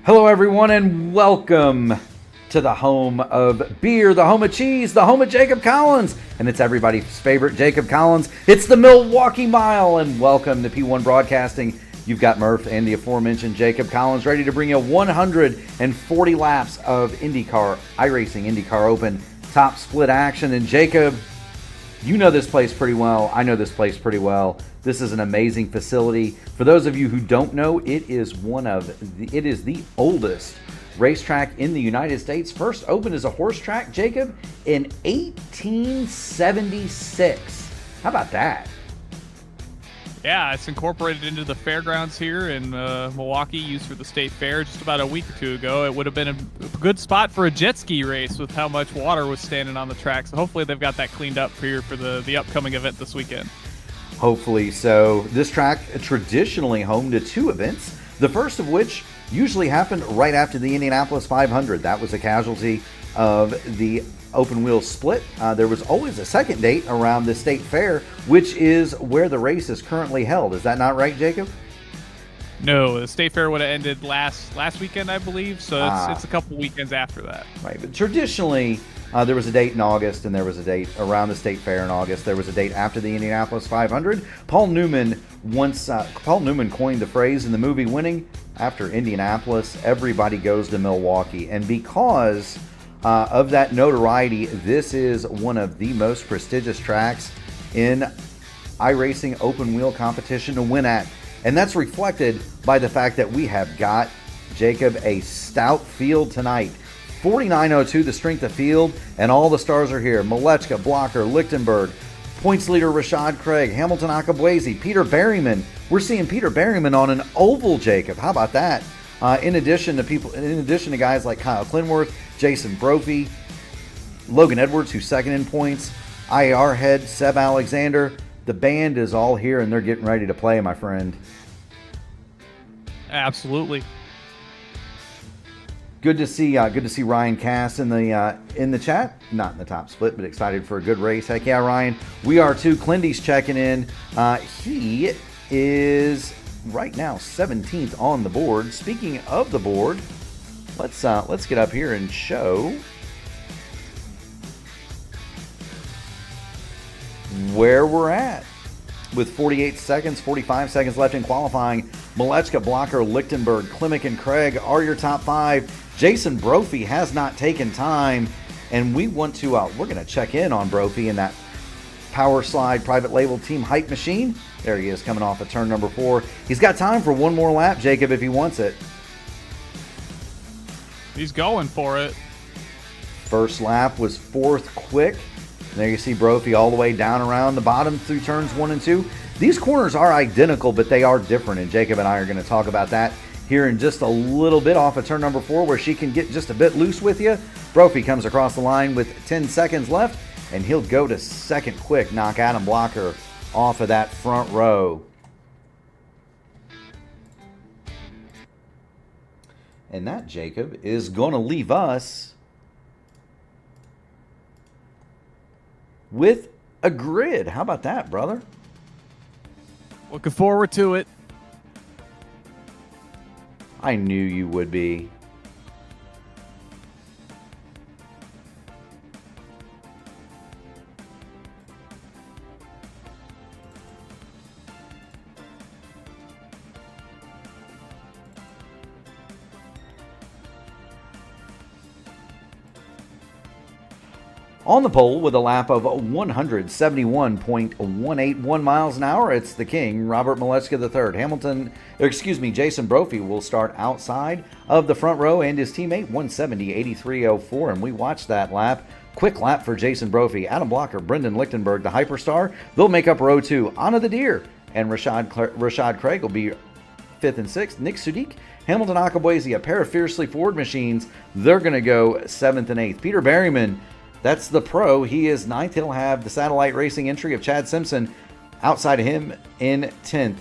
Hello, everyone, and welcome to the home of beer, the home of cheese, the home of Jacob Collins. And it's everybody's favorite Jacob Collins. It's the Milwaukee Mile, and welcome to P1 Broadcasting. You've got Murph and the aforementioned Jacob Collins ready to bring you 140 laps of INDYCAR, iRacing, INDYCAR Open, top split action. And Jacob, you know this place pretty well. I know this place pretty well. This is an amazing facility. For those of you who don't know, it is the oldest racetrack in the United States. First opened as a horse track, Jacob, in 1876. How about that? Yeah, it's incorporated into the fairgrounds here in Milwaukee, used for the state fair just about a week or two ago. It would have been a good spot for a jet ski race with how much water was standing on the track. So hopefully they've got that cleaned up here for the upcoming event this weekend. Hopefully so. This track traditionally home to two events, the first of which usually happened right after the Indianapolis 500. That was a casualty of the open wheel split. There was always a second date around the state fair, which is where the race is currently held. Is that not right, Jacob? No, the state fair would have ended last weekend, I believe. So it's a couple weekends after that. Right, but traditionally there was a date in August, and there was a date around the state fair in August. There was a date after the Indianapolis 500. Paul Newman coined the phrase in the movie Winning, after Indianapolis, everybody goes to Milwaukee. And because of that notoriety, this is one of the most prestigious tracks in iRacing open wheel competition to win at. And that's reflected by the fact that we have got, Jacob, a stout field tonight. 49.02 the strength of field, and all the stars are here. MILWAUKEE, Blocker, Lichtenberg, points leader Rashad Craig, Hamilton Akabuezi, Peter Berryman. We're seeing Peter Berryman on an oval, Jacob. How about that? In addition to guys like Kyle Clinworth, Jason Brophy, Logan Edwards, who's second in points, IR head Seb Alexander. The band is all here, and they're getting ready to play, my friend. Absolutely. Good to see Ryan Cass in the chat. Not in the top split, but excited for a good race. Heck yeah, Ryan. We are too. Clindy's checking in. He is right now 17th on the board. Speaking of the board, let's get up here and show where we're at. With 45 seconds left in qualifying, MILWAUKEE, Blocker, Lichtenberg, Klimek, and Craig are your top five. Jason Brophy has not taken time, and we want to, we're going to check in on Brophy in that Power Slide private label team hype machine. There he is coming off of turn number 4. He's got time for one more lap, Jacob, if he wants it. He's going for it. First lap was fourth quick. There you see Brophy all the way down around the bottom through turns 1 and 2. These corners are identical, but they are different, and Jacob and I are going to talk about that here in just a little bit off of turn number 4, where she can get just a bit loose with you. Brophy comes across the line with 10 seconds left, and he'll go to second quick, knock Adam Blocker off of that front row. And that, Jacob, is going to leave us with a grid. How about that, brother? Looking forward to it. I knew you would be. On the pole with a lap of 171.181 miles an hour, it's the King, Robert MILWAUKEE III. Jason Brophy will start outside of the front row, and his teammate 170.8304, and we watched that lap. Quick lap for Jason Brophy. Adam Blocker, Brendan Lichtenberg, the Hyperstar, they'll make up row 2. Anna the Deer and Rashad Craig will be 5th and 6th. Nick Sudik, Hamilton Akabuezi, a pair of fiercely Ford machines, they're going to go 7th and 8th. Peter Berryman, that's the pro. He is 9th. He'll have the satellite racing entry of Chad Simpson outside of him in 10th.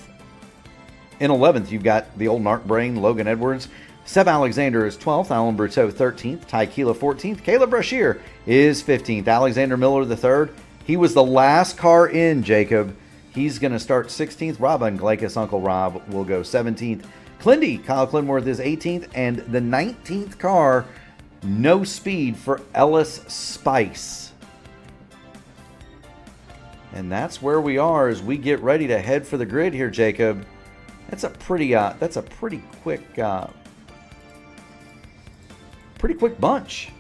In 11th, you've got the old narc brain, Logan Edwards. Seb Alexander is 12th. Alan Bruteau, 13th. Ty Keela, 14th. Caleb Brashear is 15th. Alexander Miller, the 3rd. He was the last car in, Jacob. He's going to start 16th. Rob Unglakus, Uncle Rob, will go 17th. Clindy, Kyle Clinworth is 18th. And the 19th car, no speed for Ellis Spice. And that's where we are as we get ready to head for the grid here, Jacob. That's a pretty quick bunch.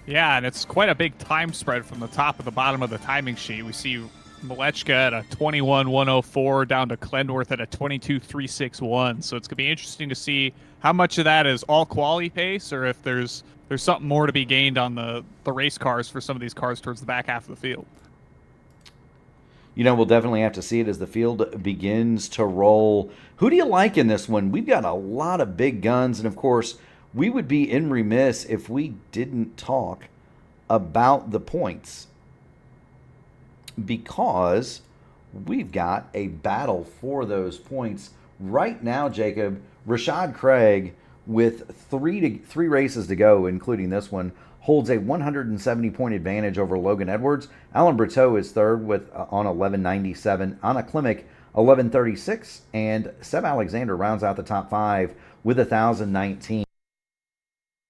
Yeah, and it's quite a big time spread from the top to the bottom of the timing sheet. We see Milewaukeee at a 21.104 down to Clenworth at a 22.361. So it's going to be interesting to see how much of that is all quality pace or if there's something more to be gained on the race cars for some of these cars towards the back half of the field. You know, we'll definitely have to see it as the field begins to roll. Who do you like in this one? We've got a lot of big guns, and of course, we would be remiss if we didn't talk about the points, because we've got a battle for those points right now, Jacob. Rashad Craig, with three races to go, including this one, holds a 170-point advantage over Logan Edwards. Alan Berteau is third with on 1197. Anna Klimek, 1136. And Seb Alexander rounds out the top five with 1019.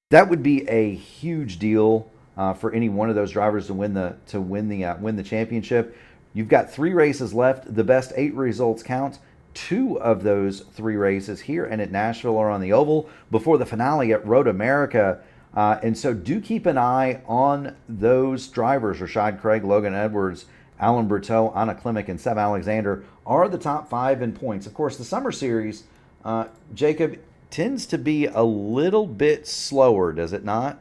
That would be a huge deal for any one of those drivers to win the championship. You've got 3 races left. The best 8 results count. 2 of those 3 races here and at Nashville are on the oval before the finale at Road America. And so do keep an eye on those drivers. Rashad Craig, Logan Edwards, Alan Berteau, Anna Klimek, and Seb Alexander are the top 5 in points. Of course, the Summer Series, Jacob, tends to be a little bit slower, does it not?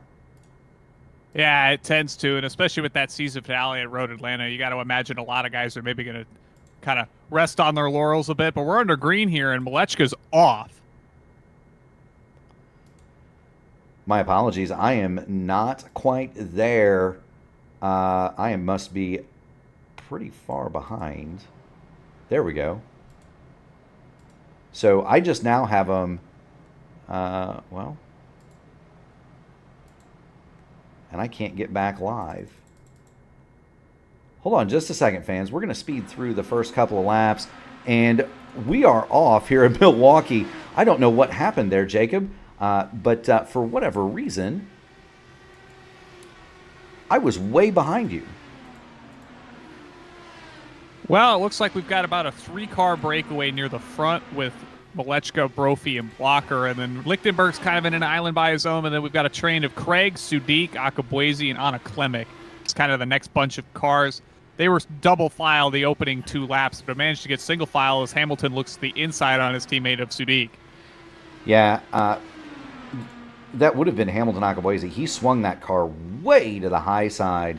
Yeah, it tends to, and especially with that season finale at Road Atlanta, you got to imagine a lot of guys are maybe going to kind of rest on their laurels a bit. But we're under green here, and Milewaukee's off. My apologies. I am not quite there. I must be pretty far behind. There we go. So I just now have them, well, and I can't get back live. Hold on just a second, fans. We're going to speed through the first couple of laps, and we are off here in Milwaukee. I don't know what happened there, Jacob. But for whatever reason, I was way behind you. Well, it looks like we've got about a 3-car breakaway near the front with Milewaukeee, Brophy, and Blocker. And then Lichtenberg's kind of in an island by his own. And then we've got a train of Craig, Sudik, Akabuezi, and Anna Klimek. It's kind of the next bunch of cars. They were double file the opening 2 laps, but managed to get single file as Hamilton looks to the inside on his teammate of Sudik. Yeah, that would have been Hamilton Akabuezi. He swung that car way to the high side,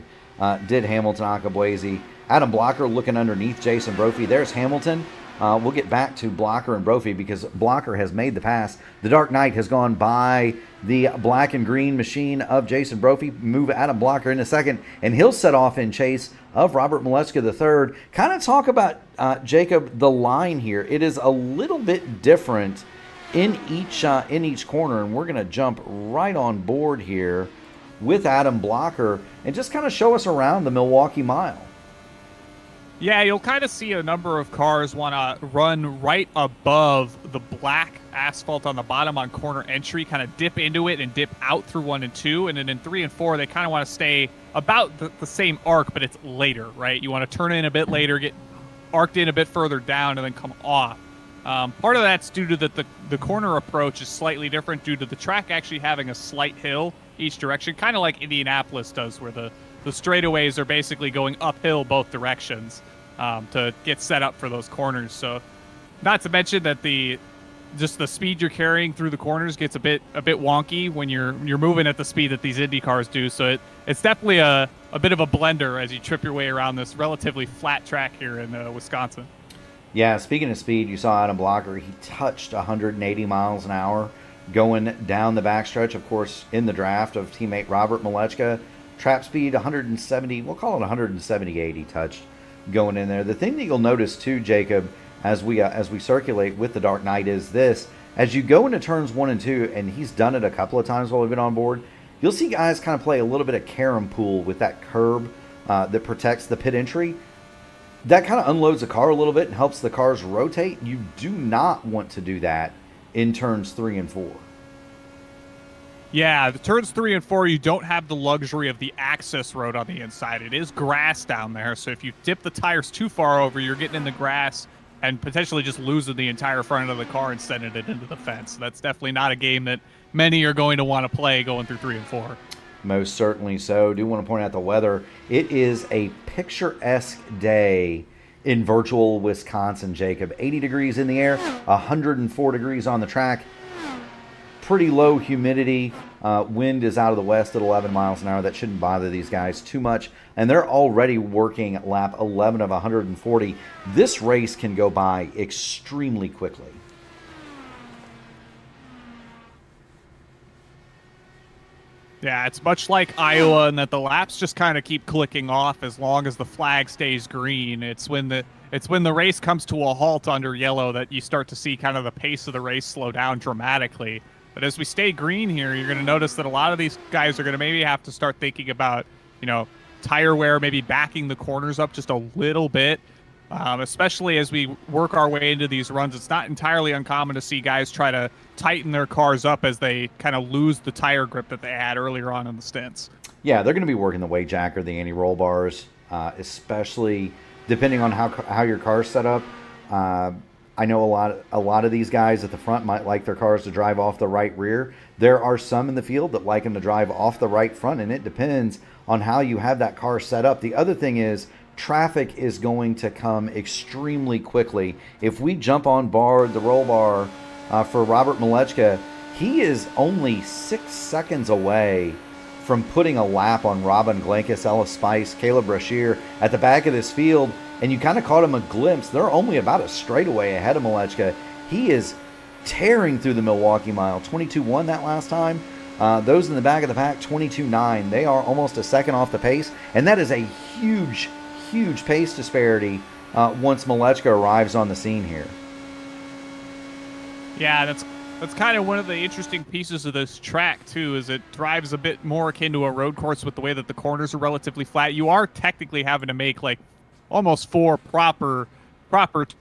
did Hamilton Akabuezi. Adam Blocker looking underneath Jason Brophy. There's Hamilton. We'll get back to Blocker and Brophy because Blocker has made the pass. The Dark Knight has gone by the black and green machine of Jason Brophy. Move Adam Blocker in a second, and he'll set off in chase of Robert Milewaukeee III. Kind of talk about, Jacob, the line here. It is a little bit different in each corner, and we're going to jump right on board here with Adam Blocker and just kind of show us around the Milwaukee Mile. Yeah, you'll kind of see a number of cars want to run right above the black asphalt on the bottom on corner entry, kind of dip into it and dip out through 1 and 2. And then in 3 and 4, they kind of want to stay about the same arc, but it's later, right? You want to turn in a bit later, get arced in a bit further down, and then come off. Part of that's due to the corner approach is slightly different due to the track actually having a slight hill each direction, kind of like Indianapolis does, where the straightaways are basically going uphill both directions to get set up for those corners. So not to mention that just the speed you're carrying through the corners gets a bit wonky when you're moving at the speed that these Indy cars do. So it's definitely a bit of a blender as you trip your way around this relatively flat track here in Wisconsin. Yeah, speaking of speed, you saw Adam Blocker. He touched 180 miles an hour going down the backstretch, of course, in the draft of teammate Robert Milewaukeee. Trap speed 170, we'll call it 178 he touched going in there. The thing that you'll notice too, Jacob, as we circulate with the Dark Knight is this. As you go into turns 1 and 2, and he's done it a couple of times while we've been on board, you'll see guys kind of play a little bit of carom pool with that curb that protects the pit entry. that kind of unloads the car a little bit and helps the cars rotate. You do not want to do that in turns 3 and 4. Yeah, the turns 3 and 4, you don't have the luxury of the access road on the inside. It is grass down there, so if you dip the tires too far over, you're getting in the grass and potentially just losing the entire front of the car and sending it into the fence. That's definitely not a game that many are going to want to play going through 3 and 4. Most certainly so. Do want to point out the weather. It is a picturesque day in virtual Wisconsin, Jacob. 80 degrees in the air, 104 degrees on the track. Pretty low humidity. Wind is out of the west at 11 miles an hour. That shouldn't bother these guys too much. And they're already working lap 11 of 140. This race can go by extremely quickly. Yeah, it's much like Iowa in that the laps just kind of keep clicking off as long as the flag stays green. It's when the race comes to a halt under yellow that you start to see kind of the pace of the race slow down dramatically. But as we stay green here, you're going to notice that a lot of these guys are going to maybe have to start thinking about, tire wear, maybe backing the corners up just a little bit, especially as we work our way into these runs. It's not entirely uncommon to see guys try to tighten their cars up as they kind of lose the tire grip that they had earlier on in the stints. Yeah, they're going to be working the weight jack or the anti-roll bars, especially depending on how your car's set up. I know a lot of these guys at the front might like their cars to drive off the right rear. There are some in the field that like them to drive off the right front, and it depends on how you have that car set up. The other thing is traffic is going to come extremely quickly. If we jump on board the roll bar for Robert Milewaukeee, he is only 6 seconds away from putting a lap on Robin Glankus, Ellis Spice, Caleb Brashear at the back of this field. And you kind of caught him a glimpse. They're only about a straightaway ahead of Milewaukeee. He is tearing through the Milwaukee Mile. 22-1 that last time. Those in the back of the pack, 22-9. They are almost a second off the pace. And that is a huge, huge pace disparity once Milewaukeee arrives on the scene here. Yeah, that's kind of one of the interesting pieces of this track, too, is it drives a bit more akin to a road course with the way that the corners are relatively flat. You are technically having to make, almost 4 proper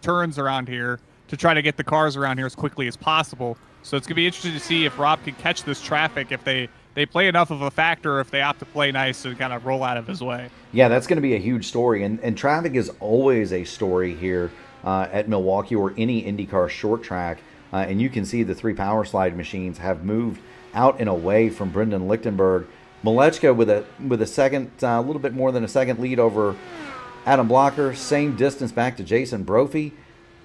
turns around here to try to get the cars around here as quickly as possible. So it's going to be interesting to see if Rob can catch this traffic, if they play enough of a factor, or if they opt to play nice and kind of roll out of his way. Yeah, that's going to be a huge story. And traffic is always a story here at Milwaukee or any IndyCar short track. And you can see the 3 power slide machines have moved out and away from Brendan Lichtenberg. Milewaukeee with a second, a little bit more than a second lead over Adam Blocker, same distance back to Jason Brophy.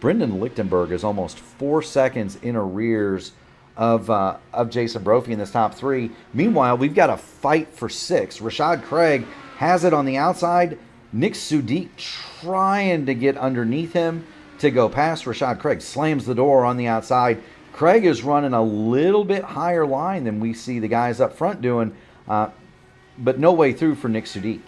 Brendan Lichtenberg is almost 4 seconds in arrears of Jason Brophy in this top 3. Meanwhile, we've got a fight for 6. Rashad Craig has it on the outside. Nick Sudik trying to get underneath him to go past Rashad Craig. Slams the door on the outside. Craig is running a little bit higher line than we see the guys up front doing, but no way through for Nick Sudik.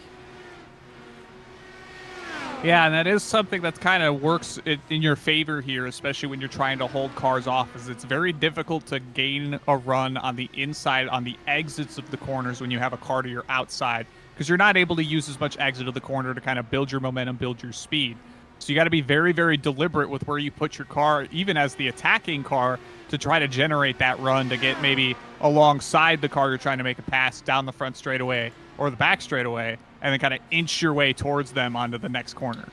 Yeah, and that is something that kind of works in your favor here, especially when you're trying to hold cars off, is it's very difficult to gain a run on the inside, on the exits of the corners when you have a car to your outside, because you're not able to use as much exit of the corner to kind of build your momentum, build your speed. So you got to be very, very deliberate with where you put your car, even as the attacking car, to try to generate that run to get maybe alongside the car you're trying to make a pass down the front straightaway or the back straightaway, and then kind of inch your way towards them onto the next corner.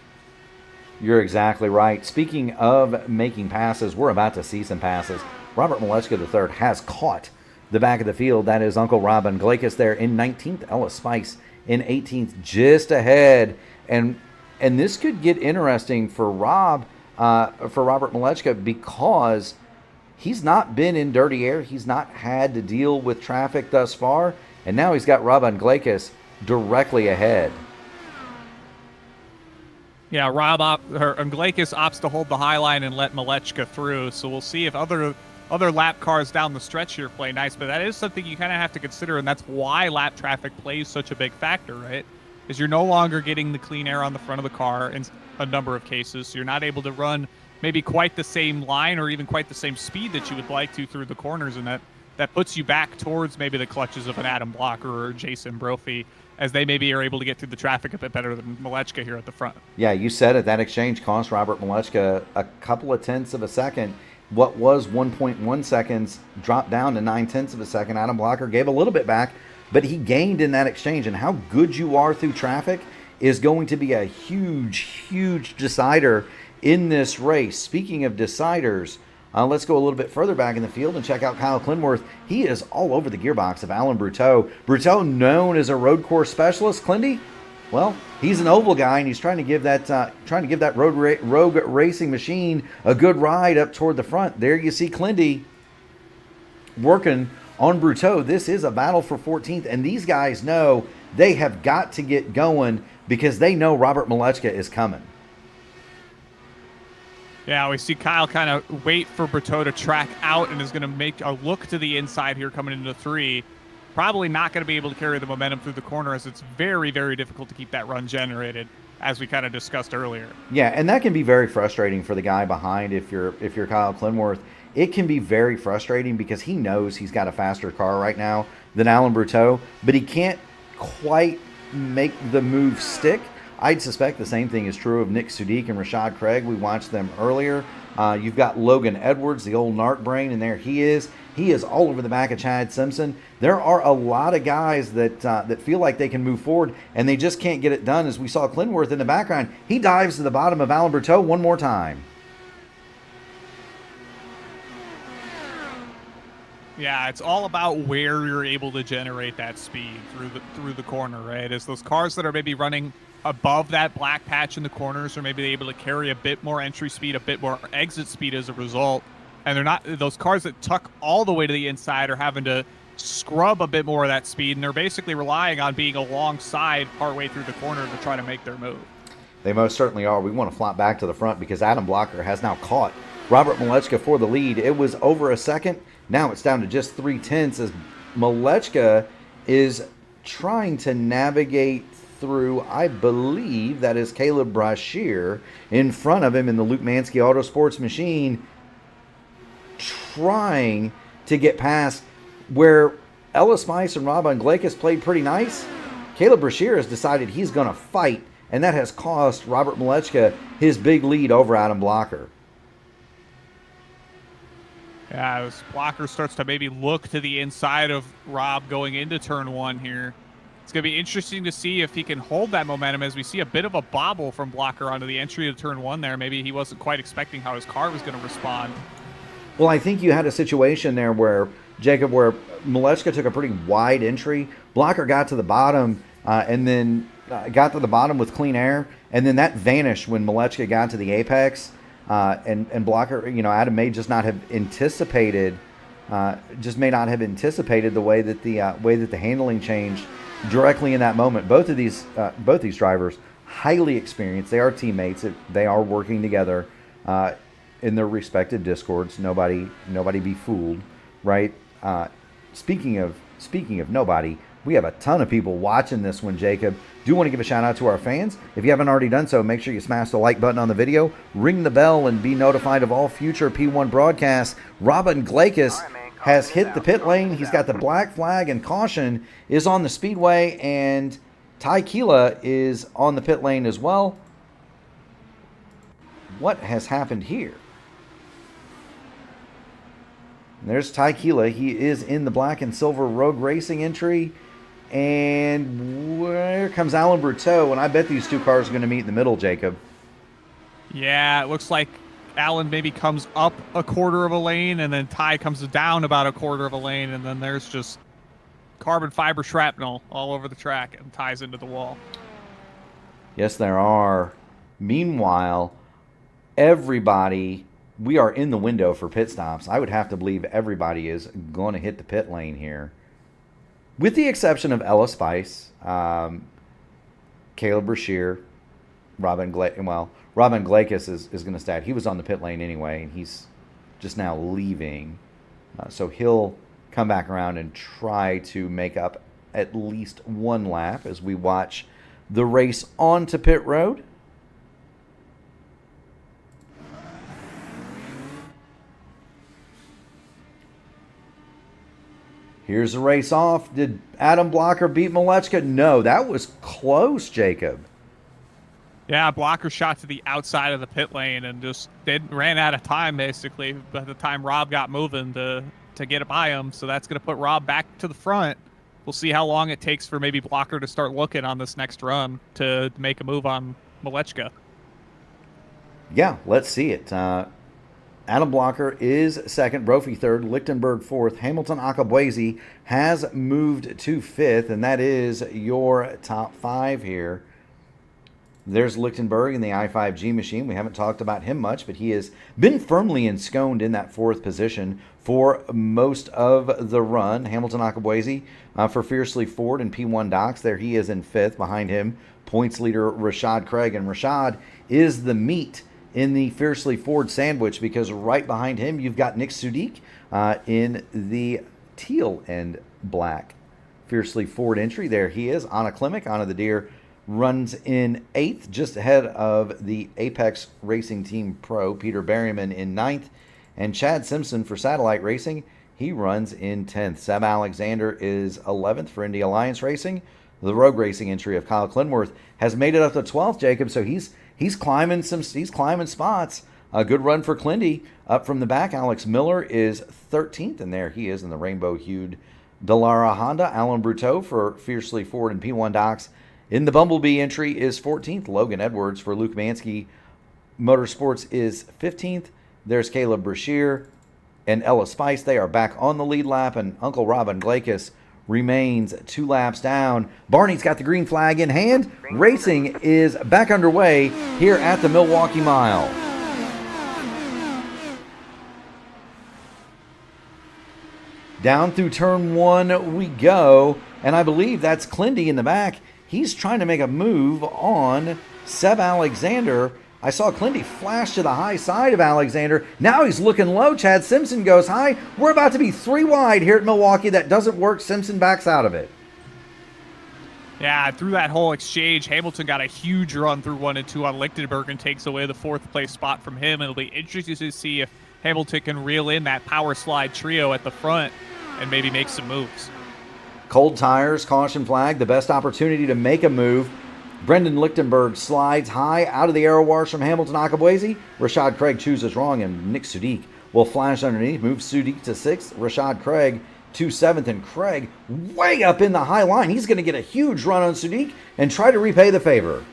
You're exactly right. Speaking of making passes, we're about to see some passes. Robert Milewaukeee III has caught the back of the field. That is Uncle Robin Glankus there in 19th. Ellis Spice in 18th, just ahead. And this could get interesting for Robert Milewaukeee, because he's not been in dirty air. He's not had to deal with traffic thus far. And now he's got Robin Glankus directly ahead. Yeah, Glankus opts to hold the high line and let Milewaukeee through. So we'll see if other lap cars down the stretch here play nice. But that is something you kind of have to consider, and that's why lap traffic plays such a big factor, right? Is you're no longer getting the clean air on the front of the car in a number of cases. So you're not able to run maybe quite the same line or even quite the same speed that you would like to through the corners, and that puts you back towards maybe the clutches of an Adam Blocker or Jason Brophy. as they maybe are able to get through the traffic a bit better than MILWAUKEE here at the front. Yeah, you said it. That exchange cost Robert MILWAUKEE a couple of tenths of a second. What was 1.1 seconds dropped down to 9/10 of a second. Adam Blocker gave a little bit back, but he gained in that exchange. And how good you are through traffic is going to be a huge, huge decider in this race. Speaking of deciders, let's go a little bit further back in the field and check out Kyle Clinworth. He is all over the gearbox of Alan Bruteau. Bruteau, known as a road course specialist. Clindy, well, he's an oval guy, and he's trying to give that rogue racing machine a good ride up toward the front. There you see Clindy working on Bruteau. This is a battle for 14th, and these guys know they have got to get going because they know Robert MILWAUKEE is coming. Yeah, we see Kyle kind of wait for Bruteau to track out and is going to make a look to the inside here coming into 3. Probably not going to be able to carry the momentum through the corner, as it's very, very difficult to keep that run generated, as we kind of discussed earlier. Yeah, and that can be very frustrating for the guy behind if you're Kyle Clinworth. It can be very frustrating because he knows he's got a faster car right now than Alan Bruteau, but he can't quite make the move stick. I'd suspect the same thing is true of Nick Sudik and Rashad Craig. We watched them earlier. You've got Logan Edwards, the old narc brain, and there he is. He is all over the back of Chad Simpson. There are a lot of guys that feel like they can move forward, and they just can't get it done. As we saw Clinworth in the background, he dives to the bottom of Alan Bruteau one more time. Yeah, it's all about where you're able to generate that speed through the corner, right? As those cars that are maybe running above that black patch in the corners are maybe able to carry a bit more entry speed, a bit more exit speed as a result. And they're not, those cars that tuck all the way to the inside are having to scrub a bit more of that speed, and they're basically relying on being alongside partway through the corner to try to make their move. They most certainly are. We want to flop back to the front because Adam Blocker has now caught Robert MILWAUKEE for the lead. It was over a second. Now it's down to just 3/10 as MILWAUKEE is trying to navigate through, I believe that is Caleb Brashear in front of him in the Luke Mansky Autosports machine, trying to get past where Ellis Mice and Rob Unglakis played pretty nice. Caleb Brashear has decided he's going to fight, and that has cost Robert MILWAUKEE his big lead over Adam Blocker. Yeah, as Blocker starts to maybe look to the inside of Rob going into turn 1 here. It's going to be interesting to see if he can hold that momentum, as we see a bit of a bobble from Blocker onto the entry of turn 1 there. Maybe he wasn't quite expecting how his car was going to respond. Well, I think you had a situation there where, Jacob, where MILWAUKEE took a pretty wide entry. Blocker got to the bottom and then got to the bottom with clean air, and then that vanished when MILWAUKEE got to the apex. And Blocker, Adam may just not have anticipated, the way that the handling changed directly in that moment. Both these drivers, highly experienced. They are teammates. They are working together in their respective discords. Nobody be fooled, right? Speaking of nobody, we have a ton of people watching this one, Jacob. Do want to give a shout out to our fans. If you haven't already done so, make sure you smash the like button on the video, ring the bell, and be notified of all future P1 broadcasts. Robin Glakis has hit the pit lane. He's got the black flag, and caution is on the speedway, and Ty Keela is on the pit lane as well. What has happened here? There's Ty Keela. He is in the black and silver Rogue Racing entry. And where comes Alan Bruteau? And I bet these two cars are going to meet in the middle, Jacob. Yeah, it looks like Alan maybe comes up a quarter of a lane, and then Ty comes down about a quarter of a lane, and then there's just carbon fiber shrapnel all over the track and ties into the wall. Yes, there are. Meanwhile, everybody, we are in the window for pit stops. I would have to believe everybody is going to hit the pit lane here, with the exception of Ellis Spice, Caleb Brashear, Robin Glakis is going to stay. He was on the pit lane anyway, and he's just now leaving. So he'll come back around and try to make up at least one lap as we watch the race onto pit road. Here's the race off. Did Adam Blocker beat MILWAUKEE? No, that was close, Jacob. Yeah, Blocker shot to the outside of the pit lane and just ran out of time, basically, by the time Rob got moving to get by him. So that's going to put Rob back to the front. We'll see how long it takes for maybe Blocker to start looking on this next run to make a move on MILWAUKEE. Yeah, let's see it. Adam Blocker is second, Brophy third, Lichtenberg fourth. Hamilton Akabuezi has moved to fifth, and that is your top five here. There's Lichtenberg in the I-5G machine. We haven't talked about him much, but he has been firmly ensconced in that fourth position for most of the run. Hamilton Akabuezi for Fiercely Ford and P1 Docks. There he is in fifth. Behind him, points leader Rashad Craig. And Rashad is the meat in the Fiercely Ford sandwich, because right behind him, you've got Nick Sudik in the teal and black Fiercely Ford entry. There he is. Anna Klimek, Anna the Deer, runs in eighth, just ahead of the Apex Racing Team Pro, Peter Berryman, in ninth. And Chad Simpson for Satellite Racing, he runs in 10th. Seb Alexander is 11th for Indy Alliance Racing. The Rogue Racing entry of Kyle Clinworth has made it up to 12th, Jacob, so he's climbing spots. A good run for Clindy. Up from the back, Alex Miller is 13th, and there he is in the rainbow-hued Dallara Honda. Alan Bruteau for Fiercely Ford and P1 Docks in the Bumblebee entry is 14th. Logan Edwards for Luke Mansky Motorsports is 15th. There's Caleb Brashear and Ella Spice. They are back on the lead lap, and Uncle Robin Glakis remains 2 laps down. Barney's got the green flag in hand. Racing is back underway here at the Milwaukee Mile. Down through turn 1 we go, and I believe that's Clindy in the back. He's trying to make a move on Seb Alexander. I saw Clindy flash to the high side of Alexander. Now he's looking low. Chad Simpson goes high. We're about to be 3 wide here at Milwaukee. That doesn't work. Simpson backs out of it. Yeah, through that whole exchange, Hamilton got a huge run through 1 and 2 on Lichtenberg and takes away the 4th place spot from him. It'll be interesting to see if Hamilton can reel in that power slide trio at the front and maybe make some moves. Cold tires, caution flag, the best opportunity to make a move. Brendan Lichtenberg slides high out of the aero wars from Hamilton Akabuezi. Rashad Craig chooses wrong, and Nick Sudik will flash underneath. Moves Sudik to 6th. Rashad Craig to 7th, and Craig way up in the high line. He's going to get a huge run on Sudik and try to repay the favor.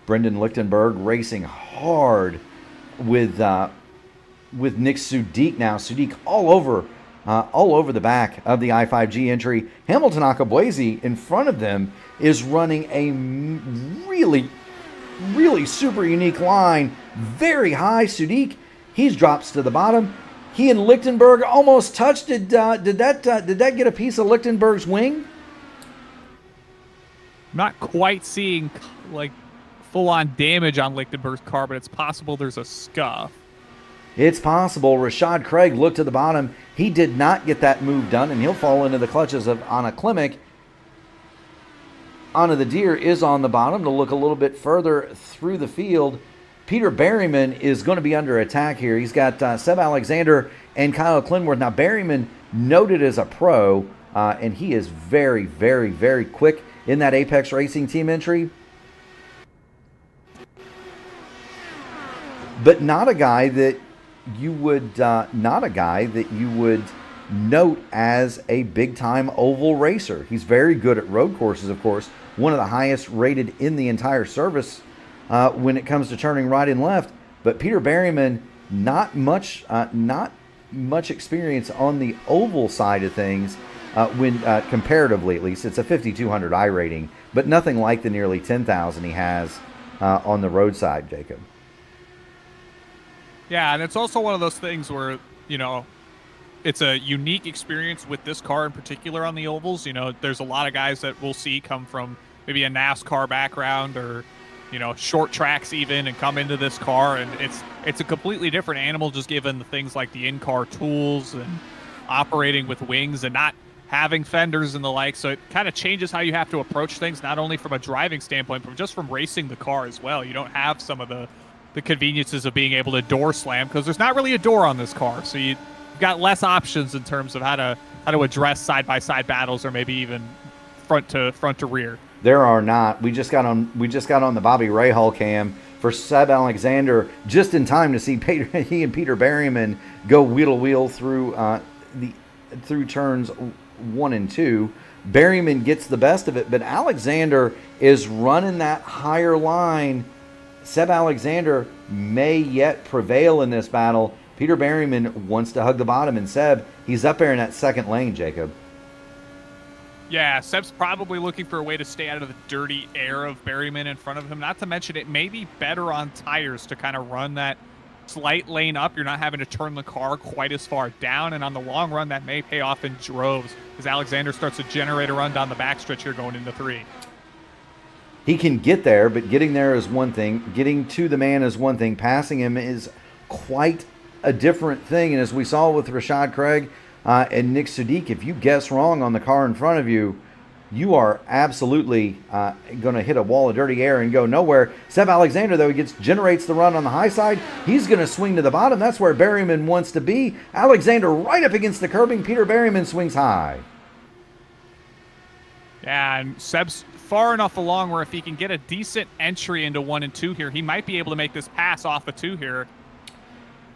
Brendan Lichtenberg racing hard with Nick Sudik now. Sudik all over the back of the I-5G entry. Hamilton Akabuezi in front of them is running a really super unique line. Very high. Sudik, he drops to the bottom. He and Lichtenberg almost touched. Did that get a piece of Lichtenberg's wing? Not quite seeing like full-on damage on Lichtenberg's car, but it's possible there's a scuff. It's possible. Rashad Craig looked to the bottom. He did not get that move done, and he'll fall into the clutches of Anna Klimek. Anna the Deer is on the bottom to look a little bit further through the field. Peter Berryman is going to be under attack here. He's got Seb Alexander and Kyle Clinworth. Now, Berryman noted as a pro, and he is very, very, very quick in that Apex Racing Team entry. But not a guy that you would note as a big-time oval racer. He's very good at road courses, of course. One of the highest rated in the entire service when it comes to turning right and left. But Peter Berryman, not much experience on the oval side of things. When comparatively, at least, it's a 5,200 I rating, but nothing like the nearly 10,000 he has on the roadside, Jacob. Yeah, and it's also one of those things where, you know, it's a unique experience with this car in particular on the ovals. You know, there's a lot of guys that we'll see come from maybe a NASCAR background or, you know, short tracks even, and come into this car, and it's a completely different animal, just given the things like the in-car tools and operating with wings and not having fenders and the like. So it kind of changes how you have to approach things, not only from a driving standpoint, but just from racing the car as well. You don't have some of the conveniences of being able to door slam because there's not really a door on this car. So you've got less options in terms of how to address side-by-side battles or maybe even front to rear. There are not. We just got on the Bobby Rahal cam for Seb Alexander just in time to see he and Peter Berryman go wheel to wheel through through turns 1 and 2. Berryman gets the best of it, but Alexander is running that higher line. Seb Alexander may yet prevail in this battle. Peter Berryman wants to hug the bottom, and Seb, he's up there in that second lane, Jacob. Yeah, Seb's probably looking for a way to stay out of the dirty air of Berryman in front of him. Not to mention it may be better on tires to kind of run that slight lane up. You're not having to turn the car quite as far down, and on the long run, that may pay off in droves as Alexander starts to generate a run down the backstretch here going into 3. He can get there, but getting there is one thing. Getting to the man is one thing. Passing him is quite a different thing. And as we saw with Rashad Craig and Nick Sadiq, if you guess wrong on the car in front of you, you are absolutely going to hit a wall of dirty air and go nowhere. Seb Alexander, though, generates the run on the high side. He's going to swing to the bottom. That's where Berryman wants to be. Alexander right up against the curbing. Peter Berryman swings high. Yeah, and Seb's far enough along where if he can get a decent entry into 1 and 2 here, he might be able to make this pass off the 2 here.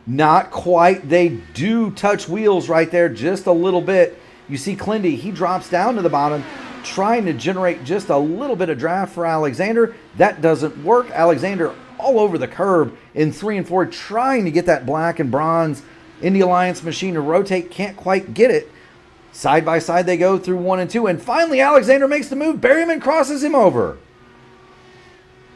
Not quite. They do touch wheels right there just a little bit. You see Clindy, he drops down to the bottom, trying to generate just a little bit of draft for Alexander. That doesn't work. Alexander all over the curb in 3 and 4, trying to get that black and bronze Indy Alliance machine to rotate. Can't quite get it. Side by side they go through 1 and 2, and finally Alexander makes the move. Berryman crosses him over.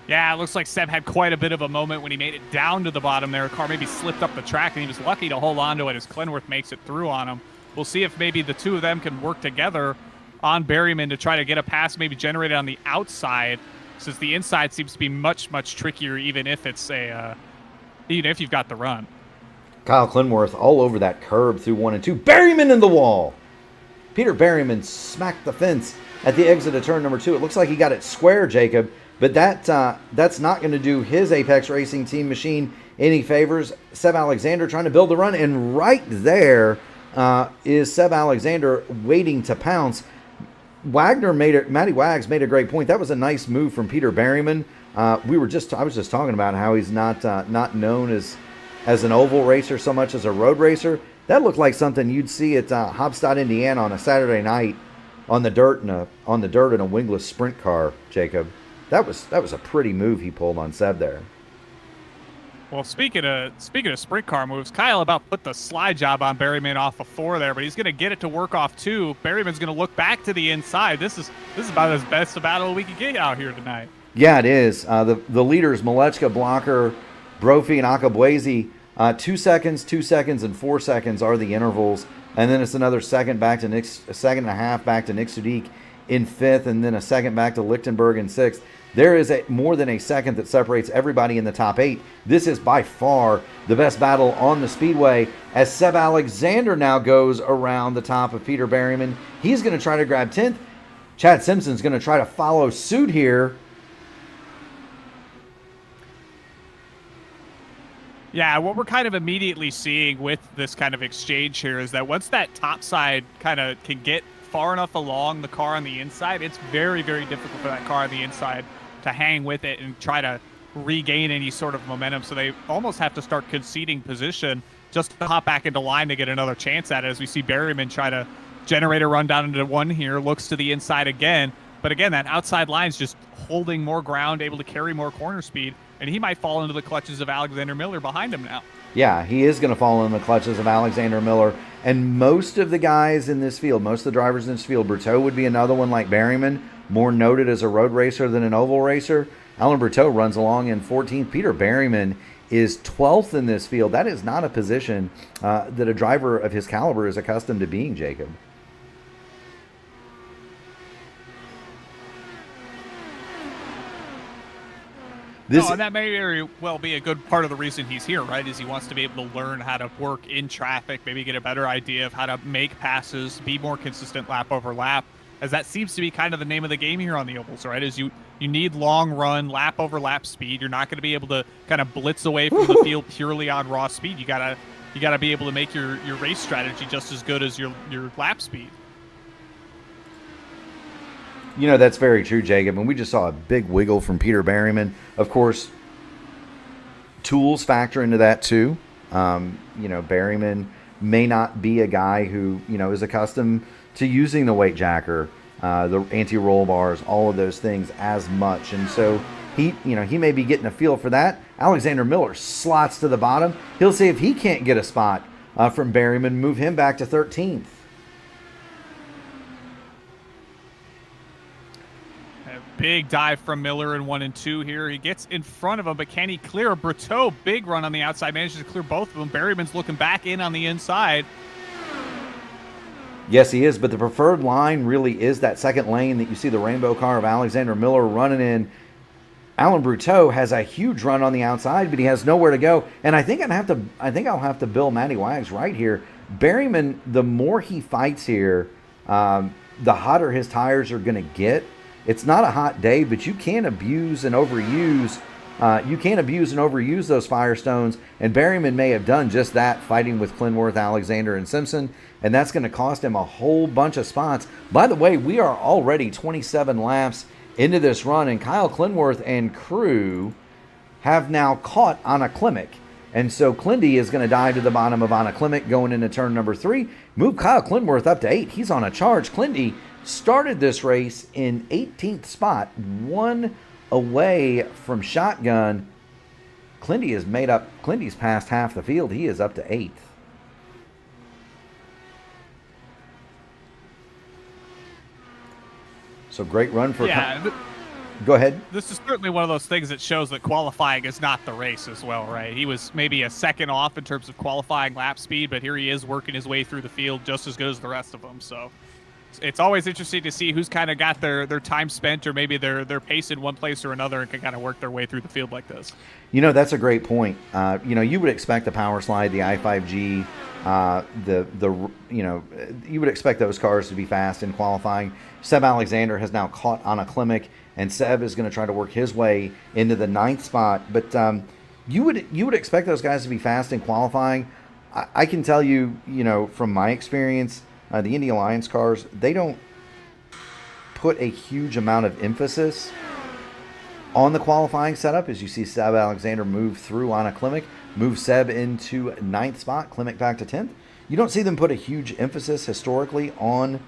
Yeah, it looks like Seb had quite a bit of a moment when he made it down to the bottom there. The car maybe slipped up the track, and he was lucky to hold on to it as Clenworth makes it through on him. We'll see if maybe the two of them can work together on Berryman to try to get a pass maybe generated on the outside, since the inside seems to be much, much trickier even if it's even if you've got the run. Kyle Clenworth all over that curb through 1 and 2. Berryman in the wall. Peter Berryman smacked the fence at the exit of turn number 2. It looks like he got it square, Jacob, but that's not going to do his Apex Racing Team machine any favors. Seb Alexander trying to build the run, and right there is Seb Alexander waiting to pounce. Matty Wags made a great point. That was a nice move from Peter Berryman. I was just talking about how he's not known as an oval racer so much as a road racer. That looked like something you'd see at Hopstad, Indiana on a Saturday night on the dirt in a wingless sprint car, Jacob. That was a pretty move he pulled on Seb there. Well, speaking of sprint car moves, Kyle about put the slide job on Berryman off of 4 there, but he's going to get it to work off 2. Berryman's going to look back to the inside. This is about as best a battle we could get out here tonight. Yeah, it is. The leaders, Malechka, Blocker, Brophy, and Akabwezi, 2 seconds, 2 seconds, and 4 seconds are the intervals. And then it's another second back to Nick, a second and a half back to Nick Sadiq in 5th, and then a second back to Lichtenberg in 6th. There is more than a second that separates everybody in the top 8. This is by far the best battle on the speedway as Seb Alexander now goes around the top of Peter Berryman. He's going to try to grab 10th. Chad Simpson's going to try to follow suit here. Yeah, what we're kind of immediately seeing with this kind of exchange here is that once that top side kind of can get far enough along the car on the inside, it's very, very difficult for that car on the inside to hang with it and try to regain any sort of momentum. So they almost have to start conceding position just to hop back into line to get another chance at it, as we see Berryman try to generate a run down into 1 here, looks to the inside again. But again, that outside line's just holding more ground, able to carry more corner speed, and he might fall into the clutches of Alexander Miller behind him now. Yeah, he is going to fall in the clutches of Alexander Miller. And most of the guys in this field, most of the drivers in this field, Berteau would be another one like Berryman, more noted as a road racer than an oval racer. Alan Berteau runs along in 14th. Peter Berryman is 12th in this field. That is not a position that a driver of his caliber is accustomed to being, Jacob. This, No, and that may very well be a good part of the reason he's here, right? Is he wants to be able to learn how to work in traffic, maybe get a better idea of how to make passes, be more consistent lap over lap, as that seems to be kind of the name of the game here on the ovals, right? Is you need long run, lap over lap speed. You're not going to be able to kind of blitz away from the field purely on raw speed. You gotta be able to make your race strategy just as good as your lap speed. You know, that's very true, Jacob. And we just saw a big wiggle from Peter Berryman. Of course, tools factor into that too. You know, Berryman may not be a guy who, you know, is accustomed to using the weight jacker, the anti-roll bars, all of those things as much. And so he may be getting a feel for that. Alexander Miller slots to the bottom. He'll see if he can't get a spot from Berryman, move him back to 13th. Big dive from Miller in 1 and 2 here. He gets in front of him, but can he clear? Brutteau, big run on the outside, manages to clear both of them. Berryman's looking back in on the inside. Yes, he is, but the preferred line really is that second lane that you see the rainbow car of Alexander Miller running in. Alan Brutteau has a huge run on the outside, but he has nowhere to go. And I think I'll have to bill Matty Wags right here. Berryman, the more he fights here, the hotter his tires are going to get. It's not a hot day, but you can't abuse and overuse. Those Firestones, and Berryman may have done just that, fighting with Clinworth, Alexander, and Simpson, and that's going to cost him a whole bunch of spots. By the way, we are already 27 laps into this run, and Kyle Clinworth and crew have now caught Anna Klimek. And so Clindy is going to dive to the bottom of Anna Klimek going into turn number 3. Move Kyle Clinworth up to 8. He's on a charge. Clindy started this race in 18th spot, 1 away from shotgun. Clindy's past half the field. He is up to 8th. So great run for... Go ahead. This is certainly one of those things that shows that qualifying is not the race as well, right? He was maybe a second off in terms of qualifying lap speed, but here he is working his way through the field just as good as the rest of them. So it's always interesting to see who's kind of got their time spent, or maybe their pace in one place or another, and can kind of work their way through the field like this. You know, that's a great point. You would expect the power slide, the i5G, you would expect those cars to be fast in qualifying. Seb Alexander has now caught Anna Klimek, and Seb is going to try to work his way into the 9th spot. But you would expect those guys to be fast in qualifying. I can tell you, from my experience, the Indy Alliance cars, they don't put a huge amount of emphasis on the qualifying setup. As you see Seb Alexander move through Anna Klimek, move Seb into 9th spot, Klimek back to 10th. You don't see them put a huge emphasis historically on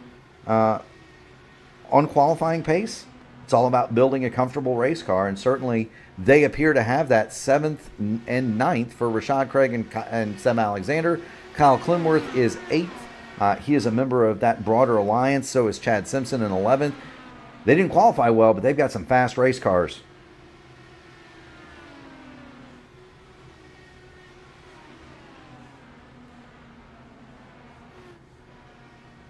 qualifying pace. It's all about building a comfortable race car, and certainly they appear to have that 7th and 9th for Rashad Craig and Seb Alexander. Kyle Clinworth is 8th. He is a member of that broader alliance. So is Chad Simpson in 11th. They didn't qualify well, but they've got some fast race cars.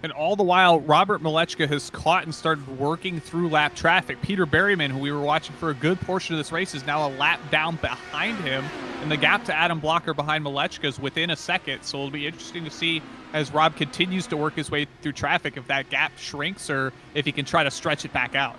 And all the while, Robert MilewauKee has caught and started working through lap traffic. Peter Berryman, who we were watching for a good portion of this race, is now a lap down behind him. And the gap to Adam Blocker behind MilewauKee is within a second. So it'll be interesting to see as Rob continues to work his way through traffic if that gap shrinks or if he can try to stretch it back out.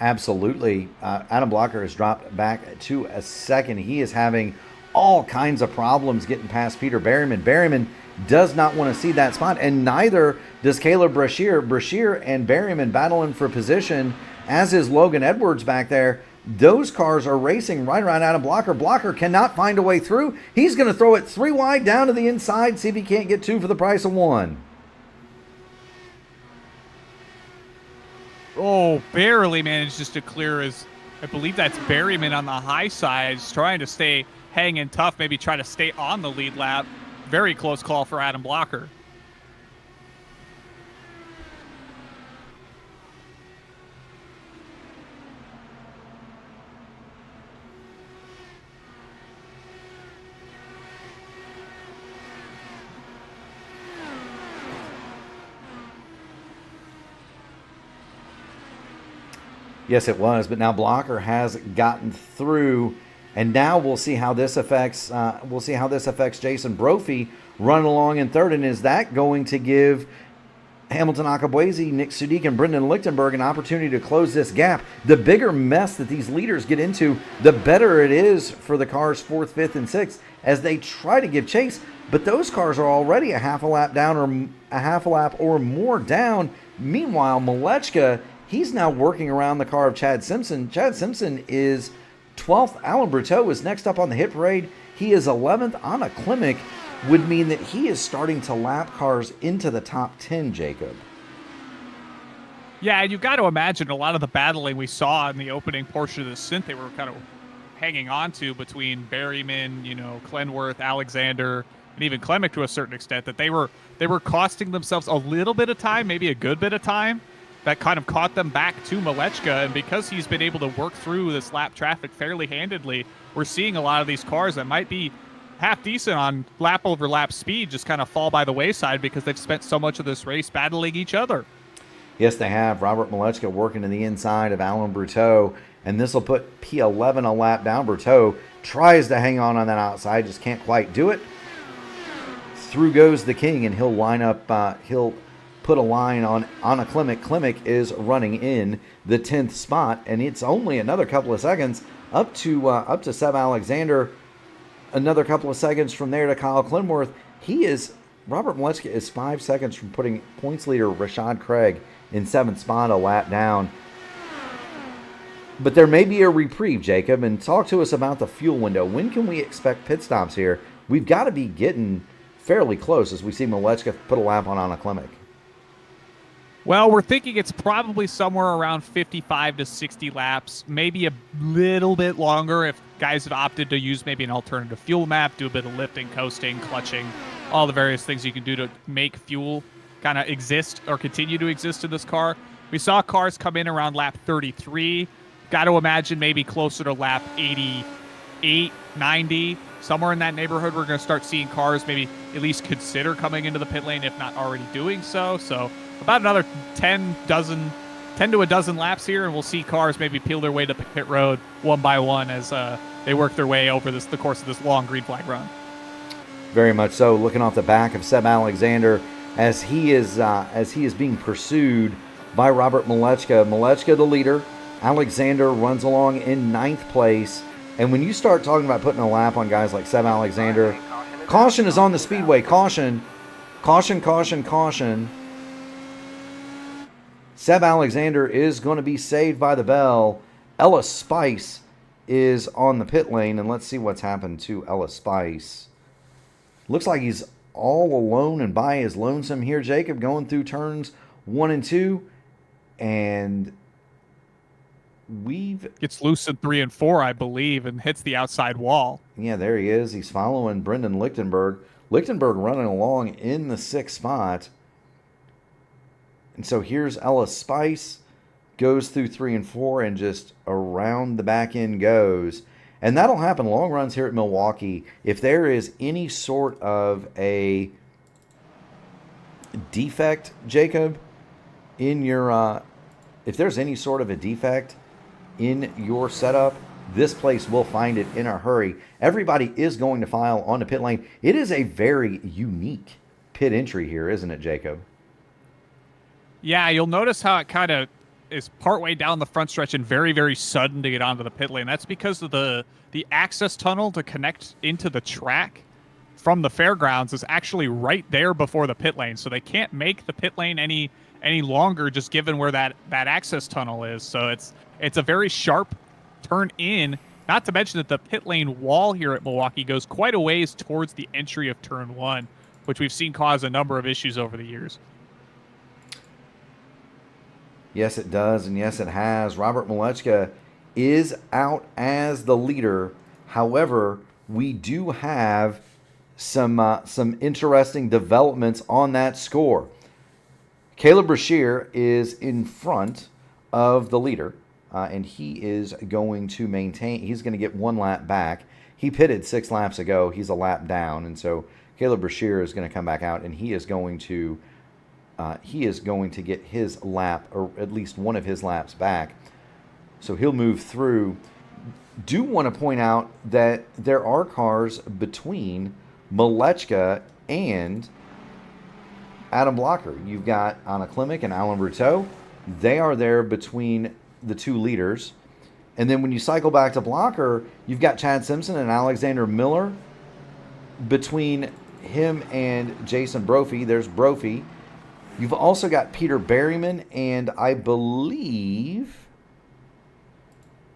Absolutely. Adam Blocker has dropped back to a second. He is having all kinds of problems getting past Peter Berryman. Berryman does not want to see that spot, and neither does Caleb Brashear. Brashear and Berryman battling for position, as is Logan Edwards back there. Those cars are racing right around Adam Blocker. Blocker cannot find a way through. He's going to throw it 3 wide down to the inside, see if he can't get 2 for the price of 1. Oh, barely manages to clear his, I believe that's Berryman on the high side, trying to stay hanging tough, maybe try to stay on the lead lap. Very close call for Adam Blocker. Yes, it was, but now Blocker has gotten through, and now we'll see how this affects. Jason Brophy running along in third, and is that going to give Hamilton Akabuezi, Nick Sudik, and Brendan Lichtenberg an opportunity to close this gap? The bigger mess that these leaders get into, the better it is for the cars 4th, 5th, and 6th as they try to give chase. But those cars are already a half a lap down or a half a lap or more down. Meanwhile, Milewaukeee, he's now working around the car of Chad Simpson. Chad Simpson is 12th. Alan Bruteau is next up on the hit parade. He is 11th. Anna Klimek would mean that he is starting to lap cars into the top 10, Jacob. Yeah, and you've got to imagine a lot of the battling we saw in the opening portion of the stint they were kind of hanging on to between Berryman, Clenworth, Alexander, and even Klimek to a certain extent, that they were costing themselves a little bit of time, maybe a good bit of time. That kind of caught them back to Milewaukeee, and because he's been able to work through this lap traffic fairly handedly, we're seeing a lot of these cars that might be half decent on lap over lap speed just kind of fall by the wayside because they've spent so much of this race battling each other. Yes, they have. Robert Milewaukeee working to the inside of Alan Bruteau, and this will put P11 a lap down. Bruteau tries to hang on that outside, just can't quite do it. Through goes the king, and he'll line up, he'll put a line on Anna Klimek. Klimek is running in the 10th spot, and it's only another couple of seconds up to Seb Alexander. Another couple of seconds from there to Kyle Clenworth. Robert Milewaukeee is 5 seconds from putting points leader Rashad Craig in 7th spot, a lap down. But there may be a reprieve, Jacob, and talk to us about the fuel window. When can we expect pit stops here? We've got to be getting fairly close as we see Milewaukeee put a lap on Anna Klimek. Well, we're thinking it's probably somewhere around 55 to 60 laps, maybe a little bit longer if guys have opted to use maybe an alternative fuel map, do a bit of lifting, coasting, clutching, all the various things you can do to make fuel kind of exist or continue to exist in this car. We saw cars come in around lap 33. Got to imagine maybe closer to lap 88, 90, somewhere in that neighborhood. We're going to start seeing cars maybe at least consider coming into the pit lane, if not already doing so. So about another 10 to a dozen laps here, and we'll see cars maybe peel their way to pit road one by one as they work their way over the course of this long green flag run. Very much so. Looking off the back of Seb Alexander as he is being pursued by Robert Milewaukeee. Milewaukeee the leader. Alexander runs along in 9th place. And when you start talking about putting a lap on guys like Seb Alexander, caution is on the speedway. Caution. Caution, caution, caution. Seb Alexander is going to be saved by the bell. Ella Spice is on the pit lane, and let's see what's happened to Ella Spice. Looks like he's all alone and by his lonesome here, Jacob, going through turns 1 and 2, and gets loose in 3 and 4, I believe, and hits the outside wall. Yeah, there he is. He's following Brendan Lichtenberg. Lichtenberg running along in the 6th spot. And so here's Ella Spice, goes through 3 and 4, and just around the back end goes. And that'll happen long runs here at Milwaukee. If there is any sort of a defect, Jacob, in your if there's any sort of a defect in your setup, this place will find it in a hurry. Everybody is going to file onto pit lane. It is a very unique pit entry here, isn't it, Jacob? Yeah, you'll notice how it kind of is partway down the front stretch and very, very sudden to get onto the pit lane. That's because of the access tunnel to connect into the track from the fairgrounds is actually right there before the pit lane. So they can't make the pit lane any longer just given where that access tunnel is. So it's a very sharp turn in, not to mention that the pit lane wall here at Milwaukee goes quite a ways towards the entry of turn 1, which we've seen cause a number of issues over the years. Yes, it does, and yes, it has. Robert Milewaukeee is out as the leader. However, we do have some interesting developments on that score. Caleb Brashear is in front of the leader, and he is going to maintain. He's going to get 1 lap back. He pitted 6 laps ago. He's a lap down, and so Caleb Brashear is going to come back out, and he is going to get his lap, or at least one of his laps back. So he'll move through. Do want to point out that there are cars between MILWAUKEE and Adam Blocker. You've got Anna Klimek and Alan Berteau. They are there between the two leaders. And then when you cycle back to Blocker, you've got Chad Simpson and Alexander Miller. Between him and Jason Brophy, there's Brophy. You've also got Peter Berryman and I believe,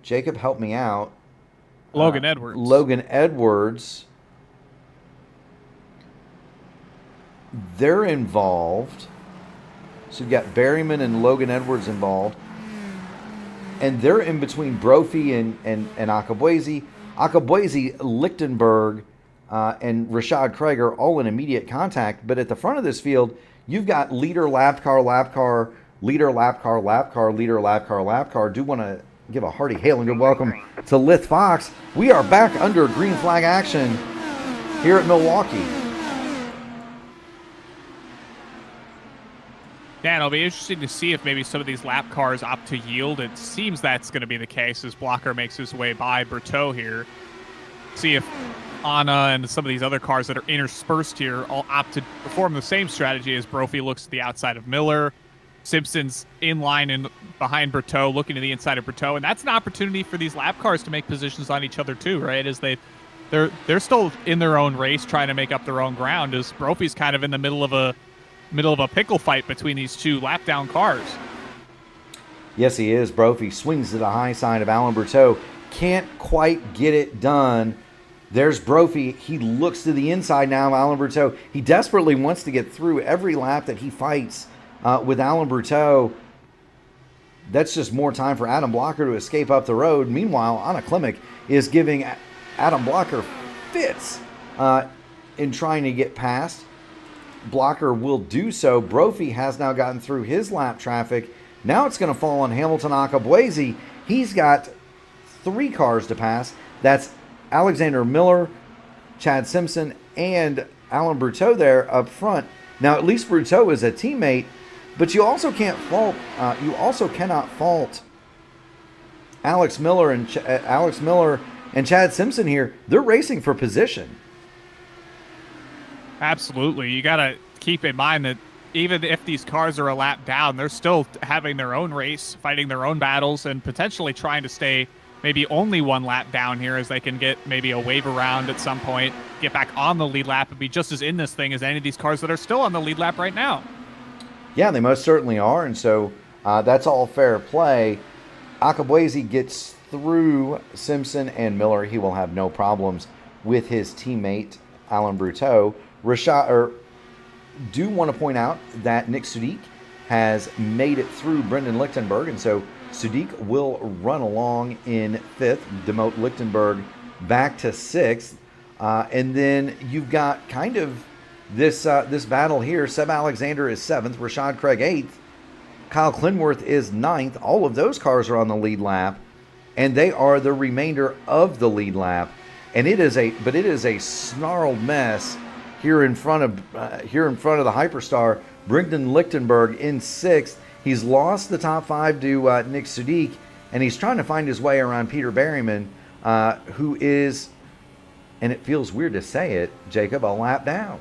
Jacob, help me out. Logan Edwards. Logan Edwards. They're involved. So you've got Berryman and Logan Edwards involved. And they're in between Brophy and Akabuezi. Akabuezi, Lichtenberg, and Rashad Craig are all in immediate contact. But at the front of this field, you've got leader, lap car, leader, lap car, leader, lap car. Do want to give a hearty hail and good welcome to Lith Fox. We are back under green flag action here at Milwaukee. Yeah, it'll be interesting to see if maybe some of these lap cars opt to yield. It seems that's going to be the case as Blocker makes his way by Berteau here. See if Anna and some of these other cars that are interspersed here all opt to perform the same strategy as Brophy looks to the outside of Miller. Simpson's in line and behind Berteau, looking to the inside of Berteau, and that's an opportunity for these lap cars to make positions on each other too, right? As they're still in their own race, trying to make up their own ground. As Brophy's kind of in the middle of a pickle fight between these two lap down cars. Yes, he is. Brophy swings to the high side of Alan Berteau. Can't quite get it done. There's Brophy. He looks to the inside now of Alan Berteau. He desperately wants to get through every lap that he fights with Alan Berteau. That's just more time for Adam Blocker to escape up the road. Meanwhile, Anna Klimek is giving Adam Blocker fits in trying to get past. Blocker will do so. Brophy has now gotten through his lap traffic. Now it's going to fall on Hamilton Akabuezi. He's got 3 cars to pass. That's Alexander Miller, Chad Simpson, and Alan Berteau there up front. Now at least Berteau is a teammate, but you also can't fault. You also cannot fault Alex Miller and Chad Simpson here. They're racing for position. Absolutely. You got to keep in mind that even if these cars are a lap down, they're still having their own race, fighting their own battles, and potentially trying to stay maybe only one lap down here as they can get maybe a wave around at some point, get back on the lead lap, and be just as in this thing as any of these cars that are still on the lead lap right now. Yeah, they most certainly are, and so that's all fair play. Akabuezi gets through Simpson and Miller. He will have no problems with his teammate, Alan Berteau. Do want to point out that Nick Sudik has made it through Brendan Lichtenberg, and so Sudik will run along in 5th, demote Lichtenberg back to 6th. And then you've got kind of this battle here. Seb Alexander is 7th, Rashad Craig 8th, Kyle Clinworth is 9th. All of those cars are on the lead lap, and they are the remainder of the lead lap. And it is a snarled mess here in front of the Hyperstar. Brendan Lichtenberg in 6th. He's lost the top 5 to Nick Sudik, and he's trying to find his way around Peter Berryman, who is, and it feels weird to say it, Jacob, a lap down.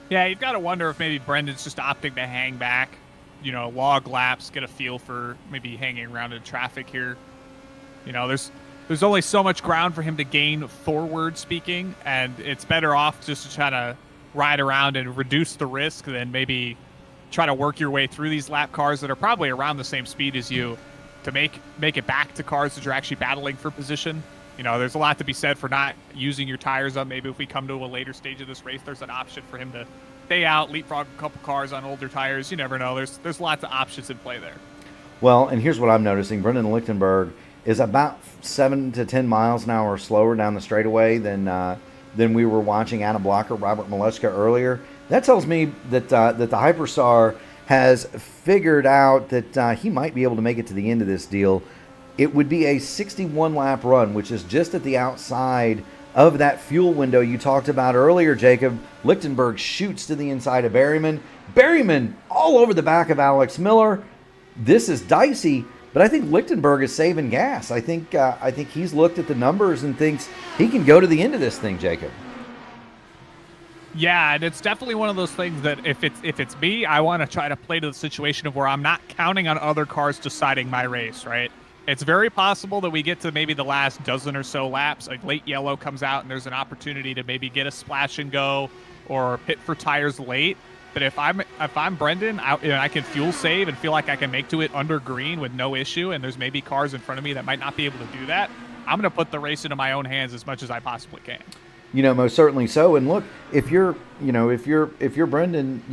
Yeah, you've got to wonder if maybe Brendan's just opting to hang back, log laps, get a feel for maybe hanging around in traffic here. There's only so much ground for him to gain forward speaking, and it's better off just to try to ride around and reduce the risk than maybe try to work your way through these lap cars that are probably around the same speed as you to make it back to cars that you're actually battling for position. There's a lot to be said for not using your tires up. Maybe if we come to a later stage of this race, there's an option for him to stay out, leapfrog a couple cars on older tires. You never know. There's lots of options in play there. Well, and here's what I'm noticing. Brendan Lichtenberg is about 7 to 10 miles an hour slower down the straightaway than we were watching Adam Blocker, Robert MILWAUKEE earlier. That tells me that the Hyperstar has figured out that he might be able to make it to the end of this deal. It would be a 61-lap run, which is just at the outside of that fuel window you talked about earlier, Jacob. Lichtenberg shoots to the inside of Berryman. Berryman all over the back of Alex Miller. this is dicey, but I think Lichtenberg is saving gas. I think he's looked at the numbers and thinks he can go to the end of this thing, Jacob. Yeah, and it's definitely one of those things that if it's me, I want to try to play to the situation of where I'm not counting on other cars deciding my race, right? It's very possible that we get to maybe the last dozen or so laps, like late yellow comes out and there's an opportunity to maybe get a splash and go or pit for tires late. But if I'm Brendan, I can fuel save and feel like I can make to it under green with no issue, and there's maybe cars in front of me that might not be able to do that, I'm going to put the race into my own hands as much as I possibly can. Most certainly so. And look, if you're Brendan,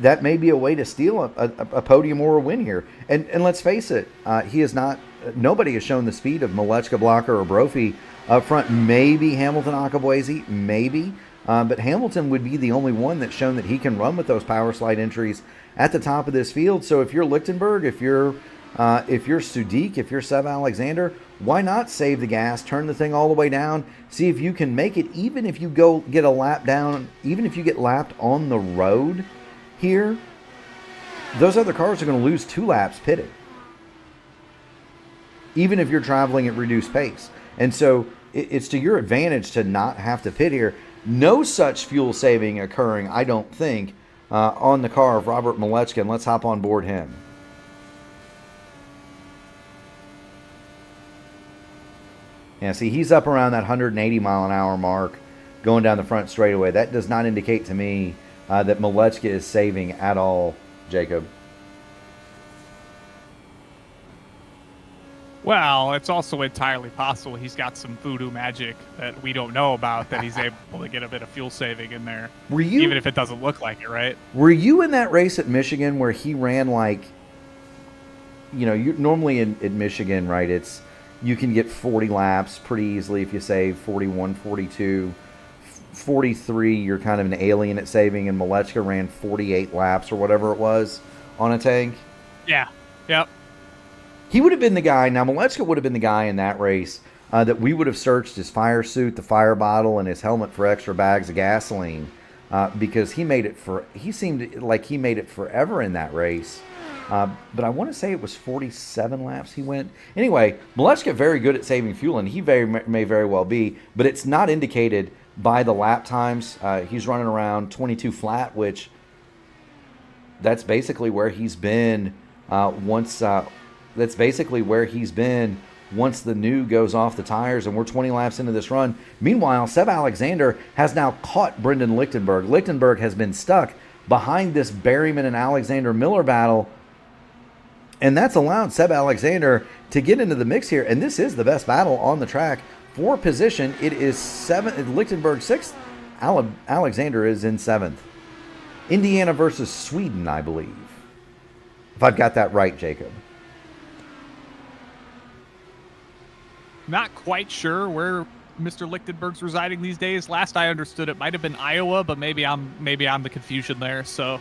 that may be a way to steal a podium or a win here. And let's face it, he is not. Nobody has shown the speed of Milewaukeee, Blocker, or Brophy up front. Maybe Hamilton, Akabuezi, maybe. But Hamilton would be the only one that's shown that he can run with those power slide entries at the top of this field. So if you're Lichtenberg, if you're Sadiq, if you're Seb Alexander, why not save the gas, turn the thing all the way down, see if you can make it, even if you go get a lap down, even if you get lapped on the road here, those other cars are going to lose 2 laps pitting, even if you're traveling at reduced pace. And so it's to your advantage to not have to pit here. No such fuel saving occurring, I don't think, on the car of Robert Milewaukeee, and let's hop on board him. Yeah, see, he's up around that 180 mile an hour mark going down the front straightaway. That does not indicate to me that Milewaukeee is saving at all, Jacob. Well, it's also entirely possible he's got some voodoo magic that we don't know about, that he's able to get a bit of fuel saving in there. Even if it doesn't look like it, right? Were you in that race at Michigan where he ran like, you normally in Michigan, right, you can get 40 laps pretty easily if you save 41, 42, 43, you're kind of an alien at saving, and Milewaukeee ran 48 laps or whatever it was on a tank? Yeah, yep. He would have been the guy. Now, Milewaukeee would have been the guy in that race that we would have searched his fire suit, the fire bottle, and his helmet for extra bags of gasoline because he seemed like he made it forever in that race. But I want to say it was 47 laps he went. Anyway, Milewaukeee very good at saving fuel, and he may very well be, but it's not indicated by the lap times. He's running around 22 flat, which that's basically where he's been once the new goes off the tires, and we're 20 laps into this run. Meanwhile, Seb Alexander has now caught Brendan Lichtenberg. Lichtenberg has been stuck behind this Berryman and Alexander Miller battle, and that's allowed Seb Alexander to get into the mix here, and this is the best battle on the track for position. It is Lichtenberg 6th, Alexander is in 7th. Indiana versus Sweden, I believe, if I've got that right, Jacob. Not quite sure where Mr. Lichtenberg's residing these days. Last I understood, it might have been Iowa, but maybe I'm the confusion there. So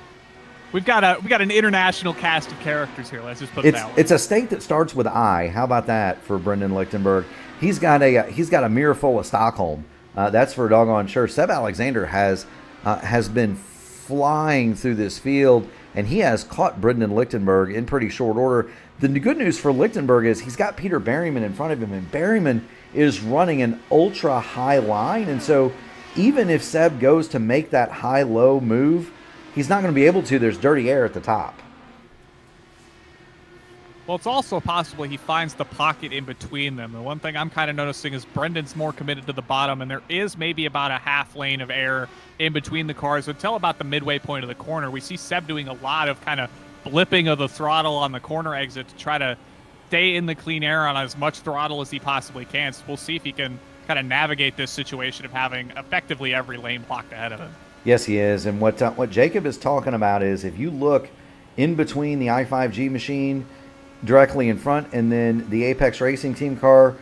we got an international cast of characters here. Let's just put it that way. It's a state that starts with I. How about that for Brendan Lichtenberg? He's got a mirror full of Stockholm. That's for doggone sure. Seb Alexander has been flying through this field, and he has caught Brendan Lichtenberg in pretty short order. The good news for Lichtenberg is he's got Peter Berryman in front of him, and Berryman is running an ultra high line, and so even if Seb goes to make that high-low move, he's not going to be able to. There's dirty air at the top. Well, it's also possible he finds the pocket in between them. The one thing I'm kind of noticing is Brendan's more committed to the bottom, and there is maybe about a half lane of air in between the cars. Until about the midway point of the corner, we see Seb doing a lot of kind of blipping of the throttle on the corner exit to try to stay in the clean air on as much throttle as he possibly can. So we'll see if he can kind of navigate this situation of having effectively every lane blocked ahead of him. Yes, he is. And what Jacob is talking about is if you look in between the i5G machine directly in front and then the Apex Racing Team car,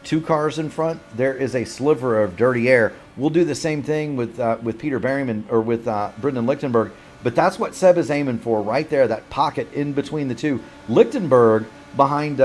2 cars in front, there is a sliver of dirty air. We'll do the same thing with Peter Berryman or with Brendan Lichtenberg. But that's what Seb is aiming for right there, that pocket in between the two. Lichtenberg behind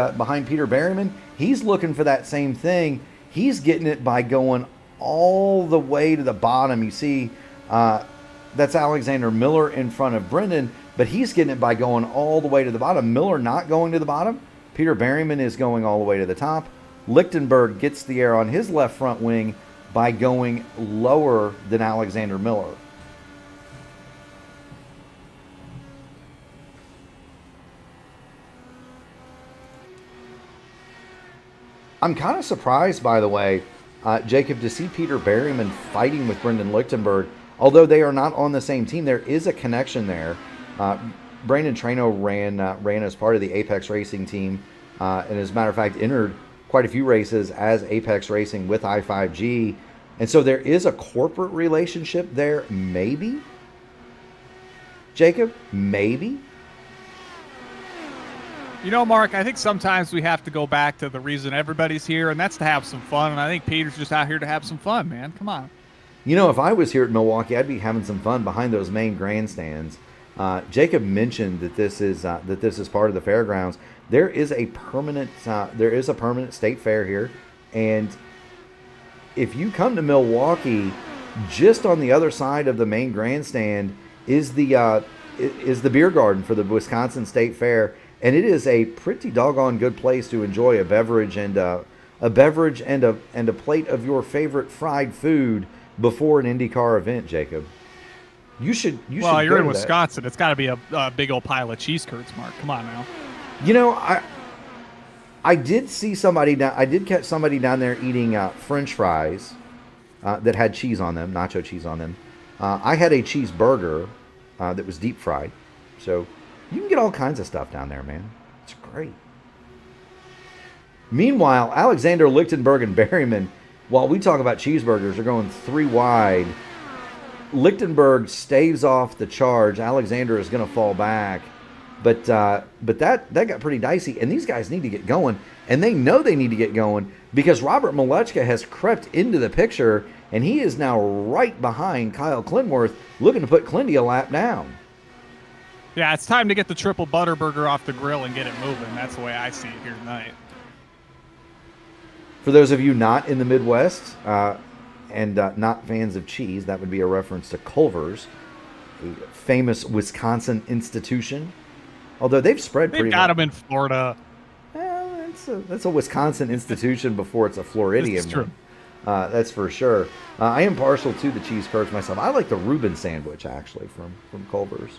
Peter Berryman, he's looking for that same thing. He's getting it by going all the way to the bottom. You see, that's Alexander Miller in front of Brendan. but he's getting it by going all the way to the bottom. Miller not going to the bottom. Peter Berryman is going all the way to the top. Lichtenberg gets the air on his left front wing by going lower than Alexander Miller. I'm kind of surprised, by the way, Jacob, to see Peter Berryman fighting with Brendan Lichtenberg. Although they are not on the same team, there is a connection there. Brandon Trano ran as part of the Apex Racing team, and as a matter of fact, entered quite a few races as Apex Racing with I5G. And so there is a corporate relationship there, maybe? Jacob, maybe? You know, Mark, I think sometimes we have to go back to the reason everybody's here, and that's to have some fun. And I think Peter's just out here to have some fun, man. Come on. You know, if I was here at Milwaukee, I'd be having some fun behind those main grandstands. Jacob mentioned that this is part of the fairgrounds. There is a permanent state fair here, and if you come to Milwaukee, just on the other side of the main grandstand is the beer garden for the Wisconsin State Fair. And it is a pretty doggone good place to enjoy a beverage and a plate of your favorite fried food before an IndyCar event, Jacob. You should. Well, you're in Wisconsin. It's got to be a big old pile of cheese curds, Mark. Come on now. You know, I did see somebody. I did catch somebody down there eating French fries that had cheese on them, nacho cheese on them. I had a cheeseburger that was deep fried, so. You can get all kinds of stuff down there, man. It's great. Meanwhile, Alexander, Lichtenberg, and Berryman, while we talk about cheeseburgers, are going 3 wide. Lichtenberg staves off the charge. Alexander is going to fall back. But that got pretty dicey. And these guys need to get going. And they know they need to get going because Robert Milewski has crept into the picture. And he is now right behind Kyle Clinworth, looking to put Clindy a lap down. Yeah, it's time to get the triple butter burger off the grill and get it moving. That's the way I see it here tonight. For those of you not in the Midwest and not fans of cheese, that would be a reference to Culver's, a famous Wisconsin institution. Although they've spread pretty much. They've got them in Florida. Well, that's a Wisconsin institution before it's a Floridian. This is true. That's for sure. I am partial to the cheese curds myself. I like the Reuben sandwich, actually, from Culver's.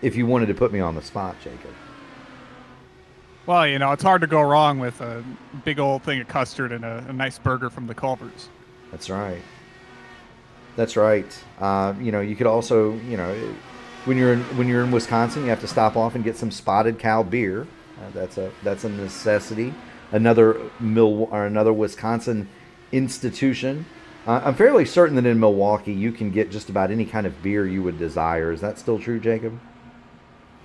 If you wanted to put me on the spot, Jacob. Well, you know, it's hard to go wrong with a big old thing of custard and a nice burger from the Culvers. That's right. That's right. You know, you could also, you know, when you're in Wisconsin, you have to stop off and get some Spotted Cow beer. That's a necessity. Another Wisconsin institution. I'm fairly certain that in Milwaukee you can get just about any kind of beer you would desire. Is that still true, Jacob?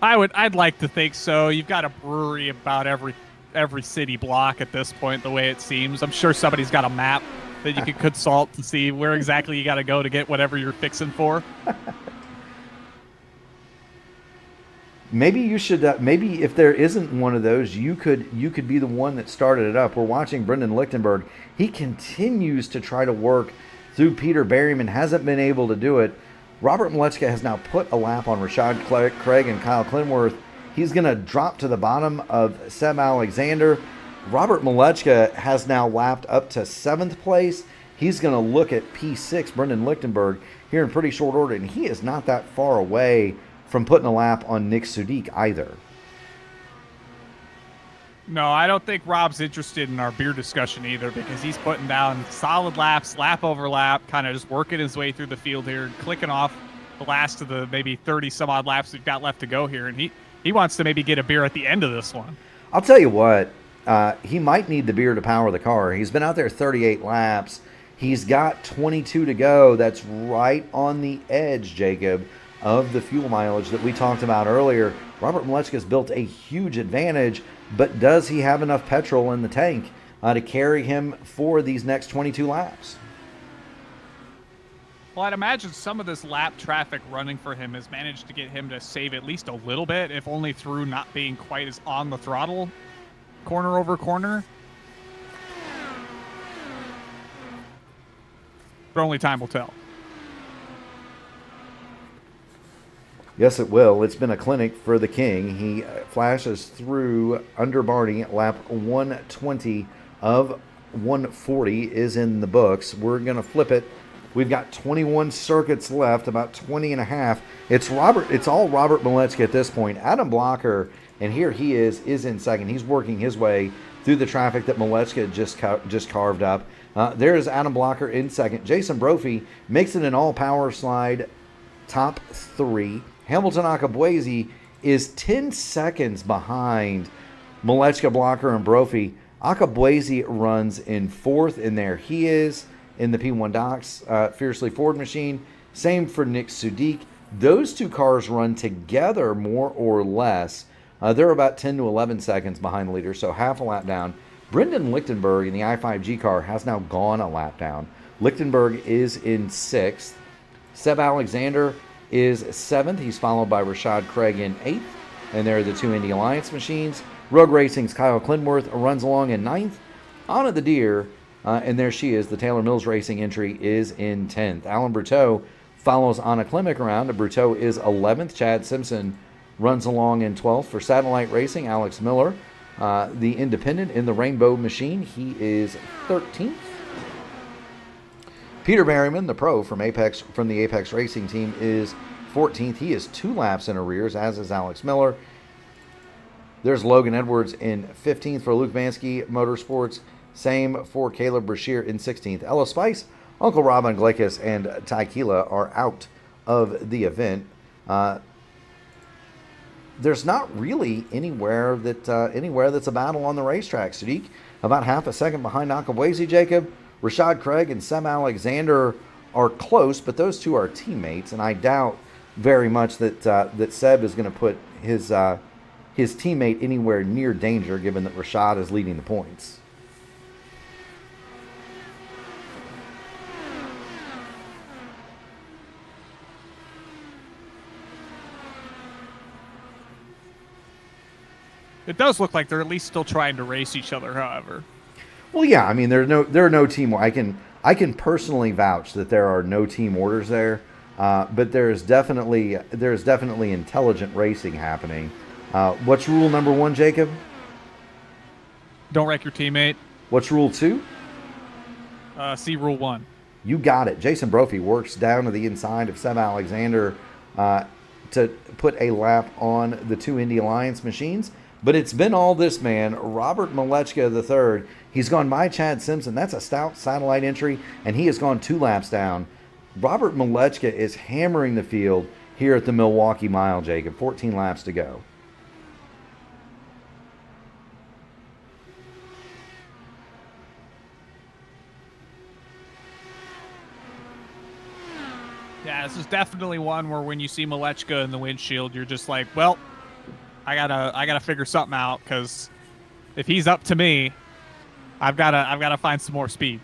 I'd like to think so. You've got a brewery about every city block at this point, the way it seems. I'm sure somebody's got a map that you can consult to see where exactly you got to go to get whatever you're fixing for. Maybe you should. Maybe if there isn't one of those, you could be the one that started it up. We're watching Brendan Lichtenberg. He continues to try to work through Peter Berryman. Hasn't been able to do it. Robert Milewski has now put a lap on Rashad Craig and Kyle Clinworth. He's going to drop to the bottom of Seb Alexander. Robert Milewski has now lapped up to 7th place. He's going to look at P6, Brendan Lichtenberg, here in pretty short order. And he is not that far away from putting a lap on Nick Sudik either. No, I don't think Rob's interested in our beer discussion either because he's putting down solid laps, lap over lap, kind of just working his way through the field here, clicking off the last of the maybe 30-some-odd laps we've got left to go here. And he wants to maybe get a beer at the end of this one. I'll tell you what, he might need the beer to power the car. He's been out there 38 laps. He's got 22 to go. That's right on the edge, Jacob, of the fuel mileage that we talked about earlier. Robert Milewski has built a huge advantage, but does he have enough petrol in the tank to carry him for these next 22 laps? Well, I'd imagine some of this lap traffic running for him has managed to get him to save at least a little bit, if only through not being quite as on the throttle corner over corner. But only time will tell. Yes, it will. It's been a clinic for the King. He flashes through under Barney. Lap 120 of 140 is in the books. We're going to flip it. We've got 21 circuits left, about 20 and a half. It's all Robert Milewski at this point. Adam Blocker, and here he is in second. He's working his way through the traffic that Milewski just carved up. There's Adam Blocker in second. Jason Brophy makes it an all-power slide, top 3. Hamilton Akabuezi is 10 seconds behind Milewski, Blocker, and Brophy. Akabuezi runs in 4th, and there he is in the P1 Docks Fiercely Ford machine. Same for Nick Sudik. Those two cars run together more or less. They're about 10 to 11 seconds behind the leader, so half a lap down. Brendan Lichtenberg in the I5G car has now gone a lap down. Lichtenberg is in 6th. Seb Alexander is 7th. He's followed by Rashad Craig in 8th. And there are the two Indy Alliance machines. Rogue Racing's Kyle Clinworth runs along in 9th. Anna the Deer, and there she is. The Taylor Mills Racing entry is in 10th. Alan Bruteau follows Anna Klimek around. Bruteau is 11th. Chad Simpson runs along in 12th. For Satellite Racing, Alex Miller, the independent in the Rainbow machine, he is 13th. Peter Berryman, the pro from the Apex Racing team, is 14th. He is 2 laps in arrears, as is Alex Miller. There's Logan Edwards in 15th for Luke Vansky Motorsports. Same for Caleb Brashear in 16th. Ella Spice, Uncle Robin Glakis, and Ty Keela are out of the event. There's not really anywhere that's a battle on the racetrack. Sadiq about half a second behind Akabuezi, Jacob. Rashad Craig and Sam Alexander are close, but those two are teammates, and I doubt very much that Seb is going to put his teammate anywhere near danger, given that Rashad is leading the points. It does look like they're at least still trying to race each other, however. Well, yeah, I mean, there are no team. I can personally vouch that there are no team orders there, but there's definitely intelligent racing happening. What's rule number 1, Jacob? Don't wreck your teammate. What's rule 2? See rule 1. You got it. Jason Brophy works down to the inside of Seb Alexander to put a lap on the two Indy Alliance machines. But it's been all this man, Robert Milewski III. He's gone by Chad Simpson. That's a stout satellite entry, and he has gone 2 laps down. Robert Milewski is hammering the field here at the Milwaukee Mile, Jacob. 14 laps to go. Yeah, this is definitely one where when you see Milewski in the windshield, you're just like, well, I gotta figure something out, because if he's up to me, I've gotta find some more speed.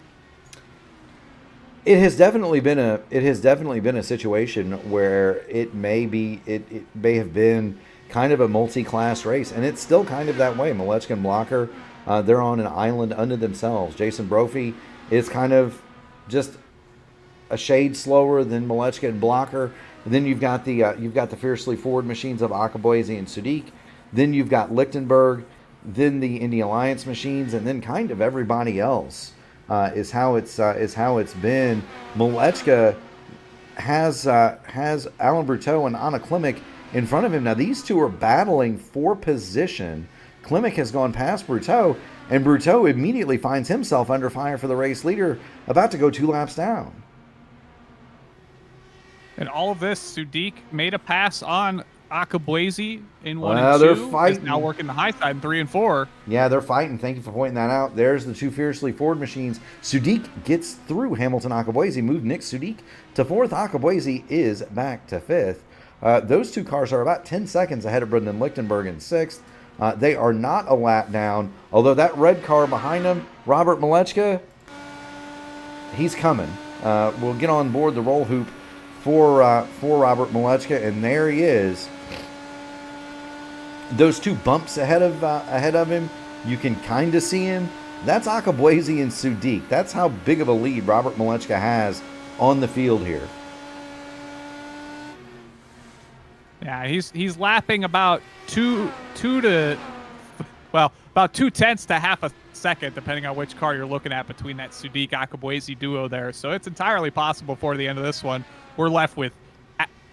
It has definitely been a situation where it may have been kind of a multi-class race, and it's still kind of that way. Milewski and Blocker, they're on an island unto themselves. Jason Brophy is kind of just a shade slower than Milewski and Blocker. And then you've got the Fiercely Ford machines of Akabuezi and Sudik. Then you've got Lichtenberg. Then the Indy Alliance machines, and then kind of everybody else is how it's been. Milewski has Alan Bruteau and Anna Klimek in front of him. Now these two are battling for position. Klimek has gone past Bruteau, and Bruteau immediately finds himself under fire for the race leader, about to go 2 laps down. And all of this, Sudik made a pass on Akabuezi in 1 Well, and 2. they're fighting. Is now working the high side in 3 and 4. Yeah, they're fighting. Thank you for pointing that out. There's the two Fiercely Ford machines. Sudik gets through Hamilton Akabuezi, moved Nick Sudik to 4th. Akabuezi is back to 5th. Those two cars are about 10 seconds ahead of Brendan Lichtenberg in 6th. They are not a lap down, although that red car behind them, Robert Milewski, he's coming. We'll get on board the roll hoop for Robert Milewski, and there he is. Those 2 bumps ahead of him, you can kind of see him. That's Akabuezi and Sudik. That's how big of a lead Robert Milewski has on the field here. Yeah, he's lapping about about 2/10 to half a second, depending on which car you're looking at between that Sudik Akabuezi duo there. So it's entirely possible for the end of this one, we're left with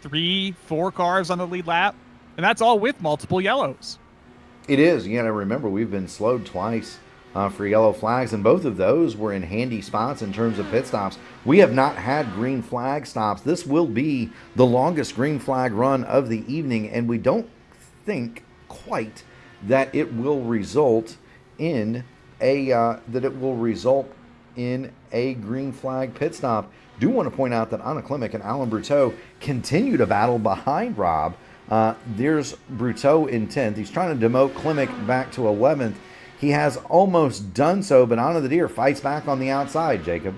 3-4 cars on the lead lap, and that's all with multiple yellows. It is. You got to remember, we've been slowed twice for yellow flags, and both of those were in handy spots in terms of pit stops. We have not had green flag stops. This will be the longest green flag run of the evening, and we don't think quite that it will result in a green flag pit stop. Do want to point out that Anna Klimek and Alan Bruteau continue to battle behind Rob. There's Bruteau in 10th. He's trying to demote Klimek back to 11th. He has almost done so, but Anna the Deer fights back on the outside, Jacob.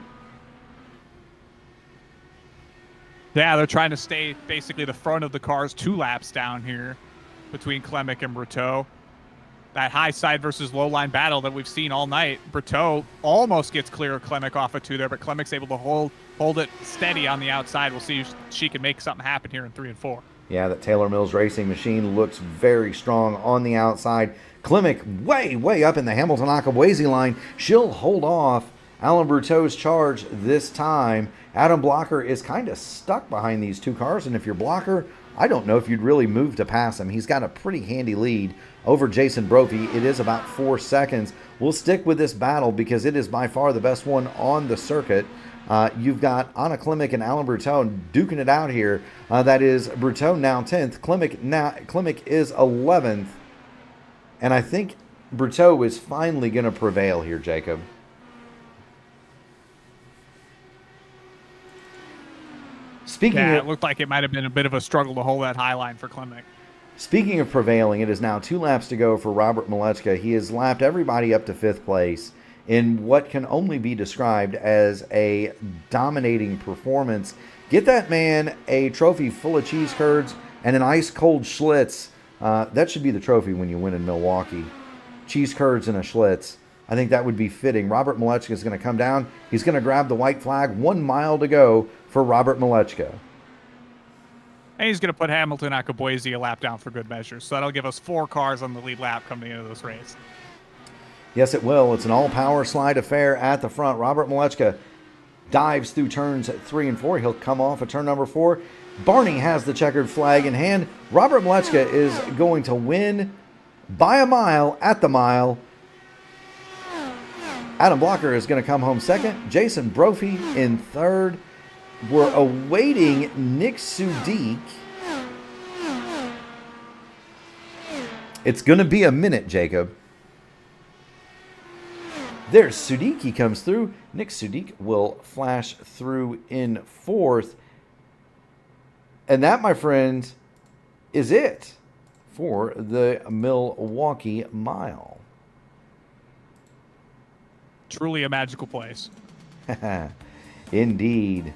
Yeah, they're trying to stay basically the front of the cars 2 laps down here between Klimek and Bruteau. That high side versus low line battle that we've seen all night. Bruteau almost gets clear of Klimek off of 2 there, but Klemek's able to hold it steady on the outside. We'll see if she can make something happen here in 3 and 4. Yeah, that Taylor Mills Racing machine looks very strong on the outside. Klimek way up in the Hamilton Akabuezi line. She'll hold off Alan Bruteau's charge this time. Adam Blocker is kind of stuck behind these 2 cars, and if you're Blocker, I don't know if you'd really move to pass him. He's got a pretty handy lead over Jason Brophy. It is about 4 seconds. We'll stick with this battle because it is by far the best one on the circuit. You've got Anna Klimek and Alan Bruteau duking it out here. That is Bruteau now 10th. Klimek is 11th. And I think Bruteau is finally going to prevail here, Jacob. It looked like it might have been a bit of a struggle to hold that high line for Klimek. Speaking of prevailing, it is now 2 laps to go for Robert Milewski. He has lapped everybody up to 5th place in what can only be described as a dominating performance. Get that man a trophy full of cheese curds and an ice-cold Schlitz. That should be the trophy when you win in Milwaukee. Cheese curds and a Schlitz. I think that would be fitting. Robert Milewski is going to come down. He's going to grab the white flag. 1 mile to go for Robert Milewski. And he's going to put Hamilton Akabuezi a lap down for good measure. So that'll give us 4 cars on the lead lap coming into this race. Yes, it will. It's an all-power slide affair at the front. Robert Milewski dives through turns 3 and 4. He'll come off at turn number 4. Barney has the checkered flag in hand. Robert Milewski is going to win by a mile at the mile. Adam Blocker is going to come home second. Jason Brophy in third. We're awaiting Nick Sudik. It's going to be a minute, Jacob. There's Sudik. He comes through. Nick Sudik will flash through in 4th. And that, my friend, is it for the Milwaukee Mile. Truly a magical place. Indeed.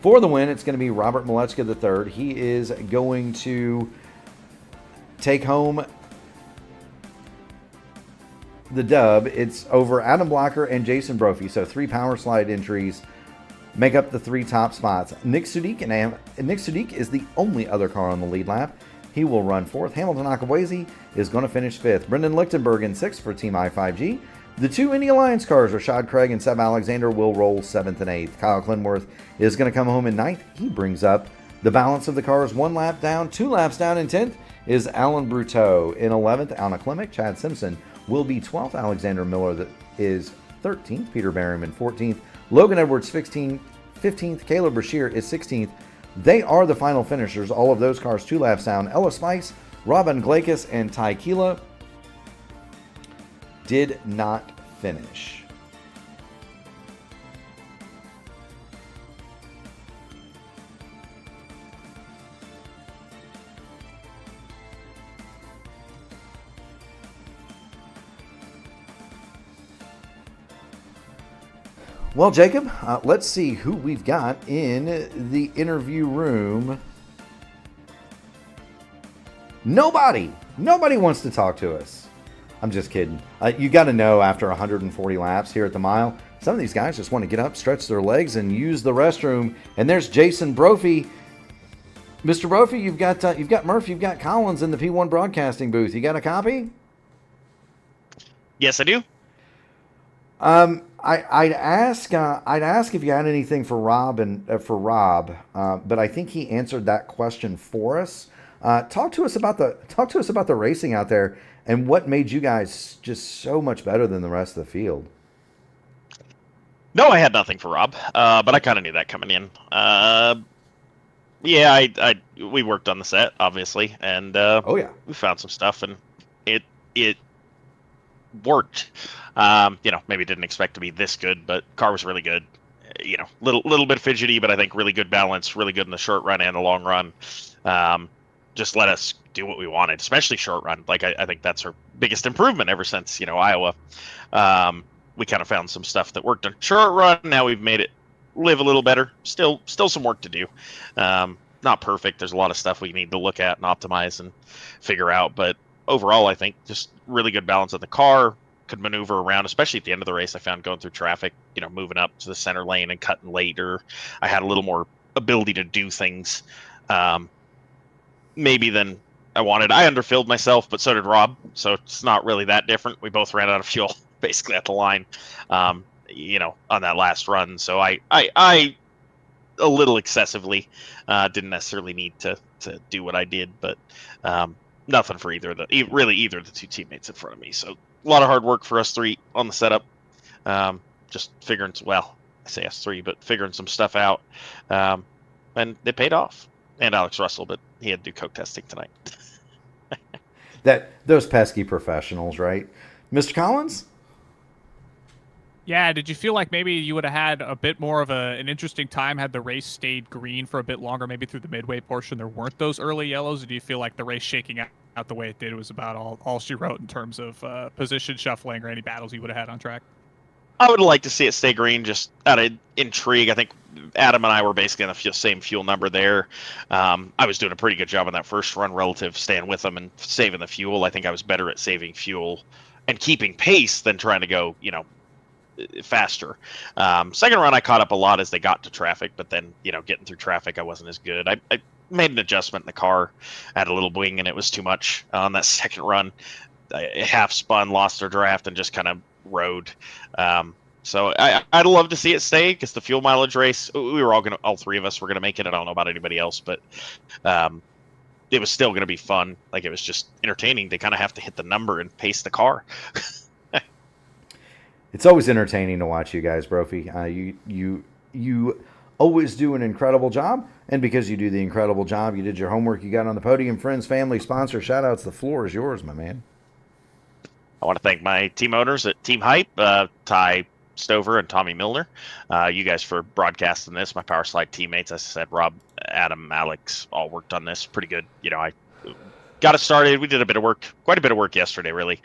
For the win, it's going to be Robert Milewski III. He is going to take home the dub. It's over Adam Blocker and Jason Brophy. So 3 power slide entries make up the 3 top spots. Nick Sudik is the only other car on the lead lap. He will run 4th. Hamilton Akabuezi is going to finish 5th. Brendan Lichtenberg in 6th for Team I5G. The 2 Indy Alliance cars, Rashad Craig and Seb Alexander, will roll 7th and 8th. Kyle Clinworth is going to come home in 9th. He brings up the balance of the cars 1 lap down. 2 laps down in 10th is Alan Bruteau. In 11th, Anna Klimek. Chad Simpson will be 12th. Alexander Miller that is 13th. Peter Berryman 14th. Logan Edwards 15th. Caleb Brashear is 16th. They are the final finishers. All of those cars 2 laps down. Ella Spice, Robin Glakis, and Ty Keela did not finish. Well, Jacob, let's see who we've got in the interview room. Nobody wants to talk to us. I'm just kidding. You got to know after 140 laps here at the mile, some of these guys just want to get up, stretch their legs, and use the restroom. And there's Jason Brophy. Mr. Brophy, you've got Murph, you've got Collins in the P1 broadcasting booth. You got a copy? Yes, I do. I'd ask if you had anything for Rob but I think he answered that question for us. Talk to us about the racing out there and what made you guys just so much better than the rest of the field. No, I had nothing for Rob, but I kind of knew that coming in. Yeah, we worked on the set, obviously, and Oh yeah, we found some stuff, and it worked. Maybe didn't expect to be this good, but car was really good. Little bit fidgety, but I think really good balance, really good in the short run and the long run. Just let us do what we wanted, especially short run. Like I think that's our biggest improvement ever since Iowa. We kind of found some stuff that worked on short run. Now we've made it live a little better. Still some work to do. Not perfect. There's a lot of stuff we need to look at and optimize and figure out. But overall, I think just really good balance of the car. Could maneuver around, especially at the end of the race. I found going through traffic, moving up to the center lane and cutting later. I had a little more ability to do things, maybe than I wanted. I underfilled myself, but so did Rob. So it's not really that different. We both ran out of fuel basically at the line, on that last run. So I a little excessively didn't necessarily need to do what I did, but nothing for either of the two teammates in front of me. So a lot of hard work for us three on the setup. Just figuring, I say us three, but figuring some stuff out. And it paid off. And Alex Russell, but he had to do coke testing tonight. Those pesky professionals, right? Mr. Collins? Yeah, did you feel like maybe you would have had a bit more of an interesting time had the race stayed green for a bit longer, maybe through the midway portion? There weren't those early yellows. Or do you feel like the race shaking out the way it did was about all she wrote in terms of position shuffling or any battles you would have had on track? I would like to see it stay green just out of intrigue. I think Adam and I were basically on the same fuel number there. I was doing a pretty good job on that first run relative staying with them and saving the fuel. I think I was better at saving fuel and keeping pace than trying to go, faster. Second run, I caught up a lot as they got to traffic, but then, getting through traffic, I wasn't as good. I made an adjustment in the car, had a little wing, and it was too much on that second run. I half spun, lost their draft, and just kind of rode. So I'd love to see it stay because the fuel mileage race, we were all three of us were going to make it. I don't know about anybody else, but it was still going to be fun. Like, it was just entertaining. They kind of have to hit the number and pace the car. It's always entertaining to watch you guys, Brophy. You always do an incredible job, and because you do the incredible job, you did your homework, you got on the podium. Friends, family, sponsor, shout-outs. The floor is yours, my man. I want to thank my team owners at Team Hype, Ty Stover and Tommy Milner. You guys for broadcasting this. My Power Slide teammates, as I said, Rob, Adam, Alex, all worked on this pretty good. I got it started. We did quite a bit of work yesterday, really,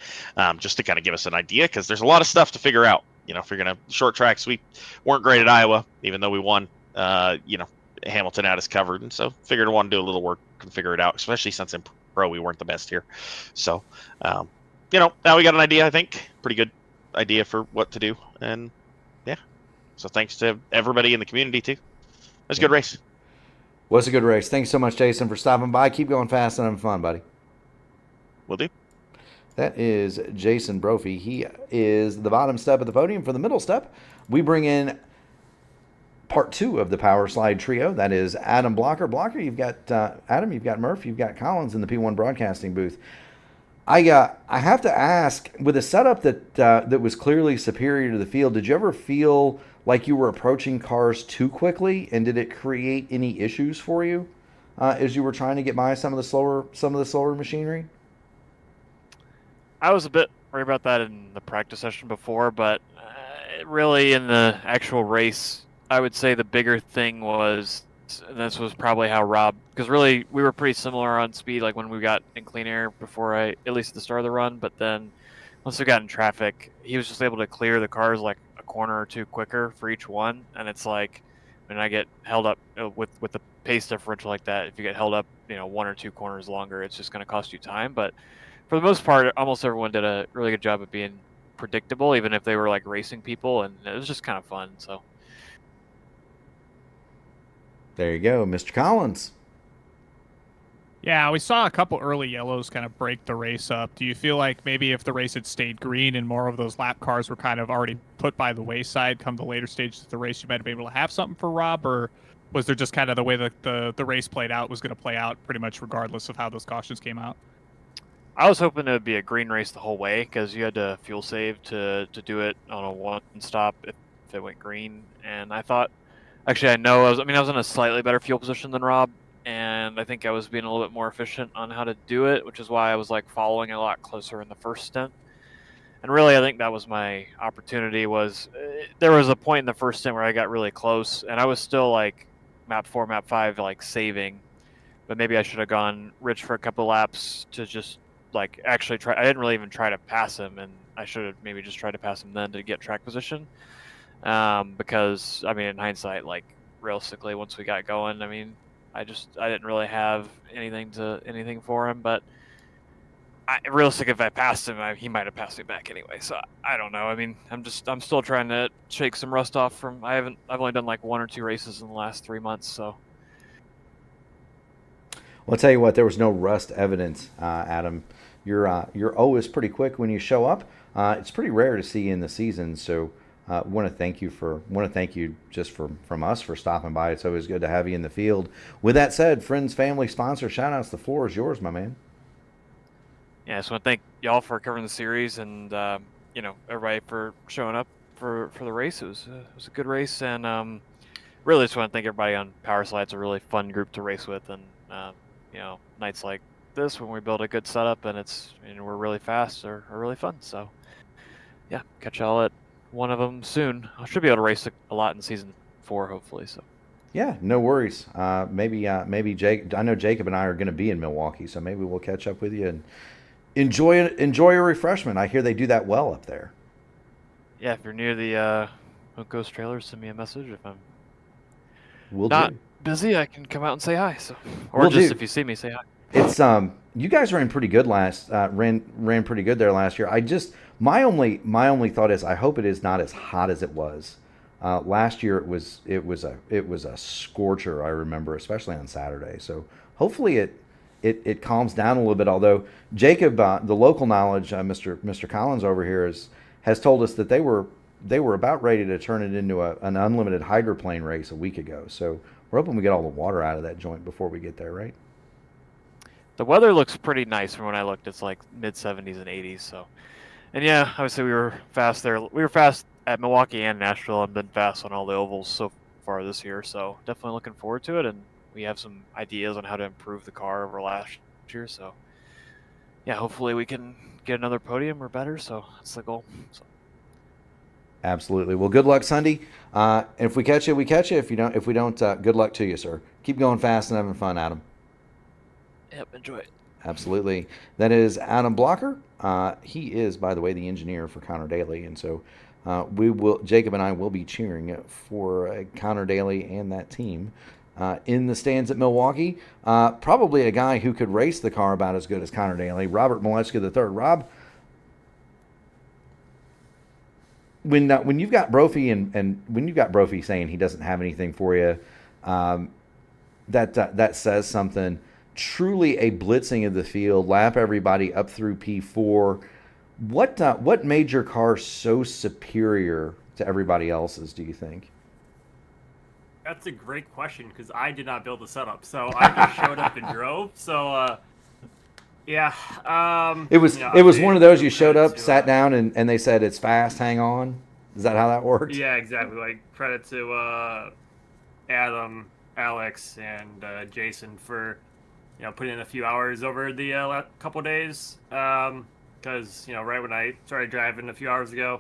just to kind of give us an idea, because there's a lot of stuff to figure out. If you're going to short tracks, we weren't great at Iowa, even though we won. Hamilton had us covered, and so figured I want to do a little work and figure it out, especially since in pro we weren't the best here. So, now we got an idea, I think. Pretty good idea for what to do, and yeah. So thanks to everybody in the community, too. It was a good race. Was a good race. Thanks so much, Jason, for stopping by. Keep going fast and having fun, buddy. Will do. That is Jason Brophy. He is the bottom step of the podium. For the middle step, we bring in part two of the Power Slide trio. That is Adam Blocker. Blocker, you've got Adam, you've got Murph, you've got Collins in the P1 broadcasting booth. I have to ask, with a setup that was clearly superior to the field, did you ever feel like you were approaching cars too quickly, and did it create any issues for you as you were trying to get by some of the slower machinery? I was a bit worried about that in the practice session before, but really in the actual race, I would say the bigger thing was, and this was probably how Rob, because really we were pretty similar on speed, like when we got in clean air before at least at the start of the run, but then once we got in traffic, he was just able to clear the cars like a corner or two quicker for each one, and it's like when I get held up with the pace differential like that, if you get held up, one or two corners longer, it's just going to cost you time. But for the most part, almost everyone did a really good job of being predictable, even if they were like racing people, and it was just kind of fun. So there you go, Mr. Collins. Yeah, we saw a couple early yellows kind of break the race up. Do you feel like maybe if the race had stayed green and more of those lap cars were kind of already put by the wayside come the later stages of the race, you might have been able to have something for Rob? Or was there just kind of the way that the race played out was going to play out pretty much regardless of how those cautions came out? I was hoping it would be a green race the whole way because you had to fuel save to do it on a one stop if it went green. And I thought, actually, I was in a slightly better fuel position than Rob, and I think I was being a little bit more efficient on how to do it, which is why I was like following a lot closer in the first stint. And really, I think that was my opportunity. There was a point in the first stint where I got really close, and I was still like map 4, map 5, like saving. But maybe I should have gone rich for a couple laps to just like actually try. I didn't really even try to pass him, and I should have maybe just tried to pass him then to get track position. Because I mean, in hindsight, like realistically, once we got going, I mean, I didn't really have anything for him. But realistic, if I passed him, he might have passed me back anyway. So I don't know. I mean, I'm still trying to shake some rust off from. I've only done like 1 or 2 races in the last 3 months, so. Well, I'll tell you what, there was no rust evidence, Adam. Your O is pretty quick when you show up. It's pretty rare to see in the season, so want to thank you just from us for stopping by. It's always good to have you in the field. With that said, friends, family, sponsor, shout outs. The floor is yours, my man. Yeah, I just want to thank y'all for covering the series and everybody for showing up for the race. It was a good race, and really just want to thank everybody on Power Slide. It's a really fun group to race with, and nights like this when we build a good setup and we're really fast are really fun. So yeah, catch y'all at one of them soon. I should be able to race a lot in season 4, hopefully. So yeah, no worries. Maybe Jake. I know Jacob and I are going to be in Milwaukee, so maybe we'll catch up with you and enjoy a refreshment. I hear they do that well up there. Yeah, if you're near the Ghost Trailer, send me a message. If I'm We'll not do. busy, I can come out and say hi. So, or Will just do. if you see me, say hi. It's you guys ran pretty good ran pretty good there last year. My only thought is I hope it is not as hot as it was. Last year it was a scorcher, I remember, especially on Saturday. So hopefully it calms down a little bit. Although Jacob, the local knowledge, Mr. Collins over here has told us that they were about ready to turn it into an unlimited hydroplane race a week ago. So we're hoping we get all the water out of that joint before we get there, right? The weather looks pretty nice from when I looked. It's like mid 70s and 80s. So, and yeah, obviously we were fast there. We were fast at Milwaukee and Nashville, and been fast on all the ovals so far this year. So definitely looking forward to it. And we have some ideas on how to improve the car over last year. So yeah, hopefully we can get another podium or better. So that's the goal. So. Absolutely. Well, good luck Sunday. If we catch you, we catch you. If we don't, good luck to you, sir. Keep going fast and having fun, Adam. Yep, enjoy it. Absolutely. That is Adam Blocker. He is, by the way, the engineer for Connor Daly, and so Jacob and I will be cheering for Connor Daly and that team in the stands at Milwaukee. Probably a guy who could race the car about as good as Connor Daly, Robert Moleczka III. Rob, when you've got Brophy and when you've got Brophy saying he doesn't have anything for you, that says something. Truly a blitzing of the field, lap everybody up through P4. What made your car so superior to everybody else's, do you think? That's a great question because I did not build the setup, so I just showed up and drove. So yeah, it was one of those you showed up, sat down, and they said it's fast, hang on. Is that how that worked? Yeah, exactly. Like credit to Adam, Alex, and Jason for putting in a few hours over the last couple days. Because right when I started driving a few hours ago,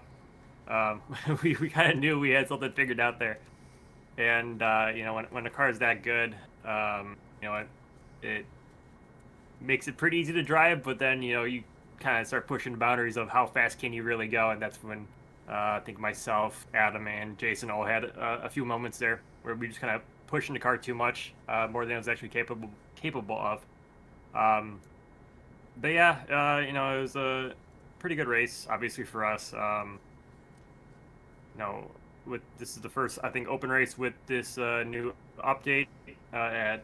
we kind of knew we had something figured out there. And when the car is that good, it makes it pretty easy to drive. But then you kind of start pushing the boundaries of how fast can you really go, and that's when I think myself, Adam, and Jason all had a few moments there where we just kind of pushing the car too much, more than it was actually capable of. But yeah, it was a pretty good race, obviously for us. This is the first, I think, open race with this new update at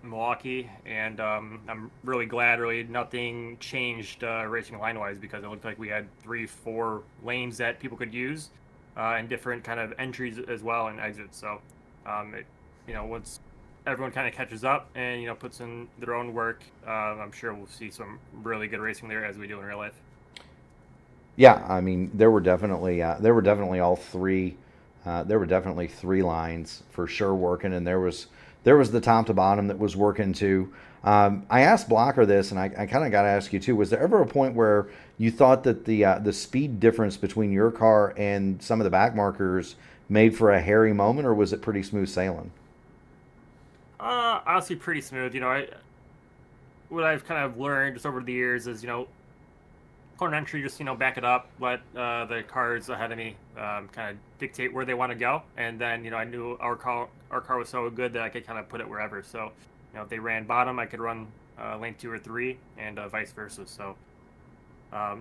Milwaukee, and I'm really glad really nothing changed racing line-wise, because it looked like we had 3-4 lanes that people could use, and different kind of entries as well and exits. So, once everyone kind of catches up and puts in their own work, I'm sure we'll see some really good racing there as we do in real life. Yeah, I mean, there were definitely all three. There were definitely three lines for sure working, and there was the top to bottom that was working too. I asked Blocker this, and I kind of got to ask you too. Was there ever a point where you thought that the speed difference between your car and some of the back markers made for a hairy moment, or was it pretty smooth sailing? Honestly, pretty smooth. What I've kind of learned just over the years is, corner entry, just back it up, let the cars ahead of me kind of dictate where they want to go, and then I knew our car was so good that I could kind of put it wherever. So if they ran bottom, I could run lane 2 or 3, and vice versa. So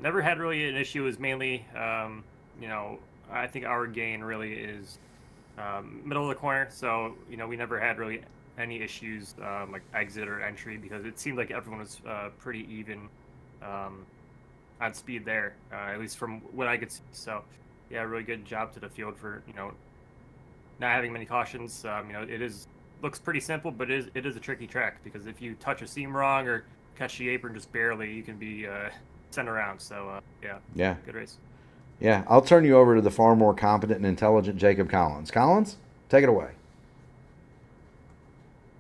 never had really an issue. It was mainly I think our gain really is middle of the corner. So we never had really any issues like exit or entry, because it seemed like everyone was pretty even on speed there, at least from what I could see. So, yeah, really good job to the field for not having many cautions. It looks pretty simple, but it is a tricky track, because if you touch a seam wrong or catch the apron just barely, you can be sent around. So, yeah, good race. Yeah, I'll turn you over to the far more competent and intelligent Jacob Collins. Collins, take it away.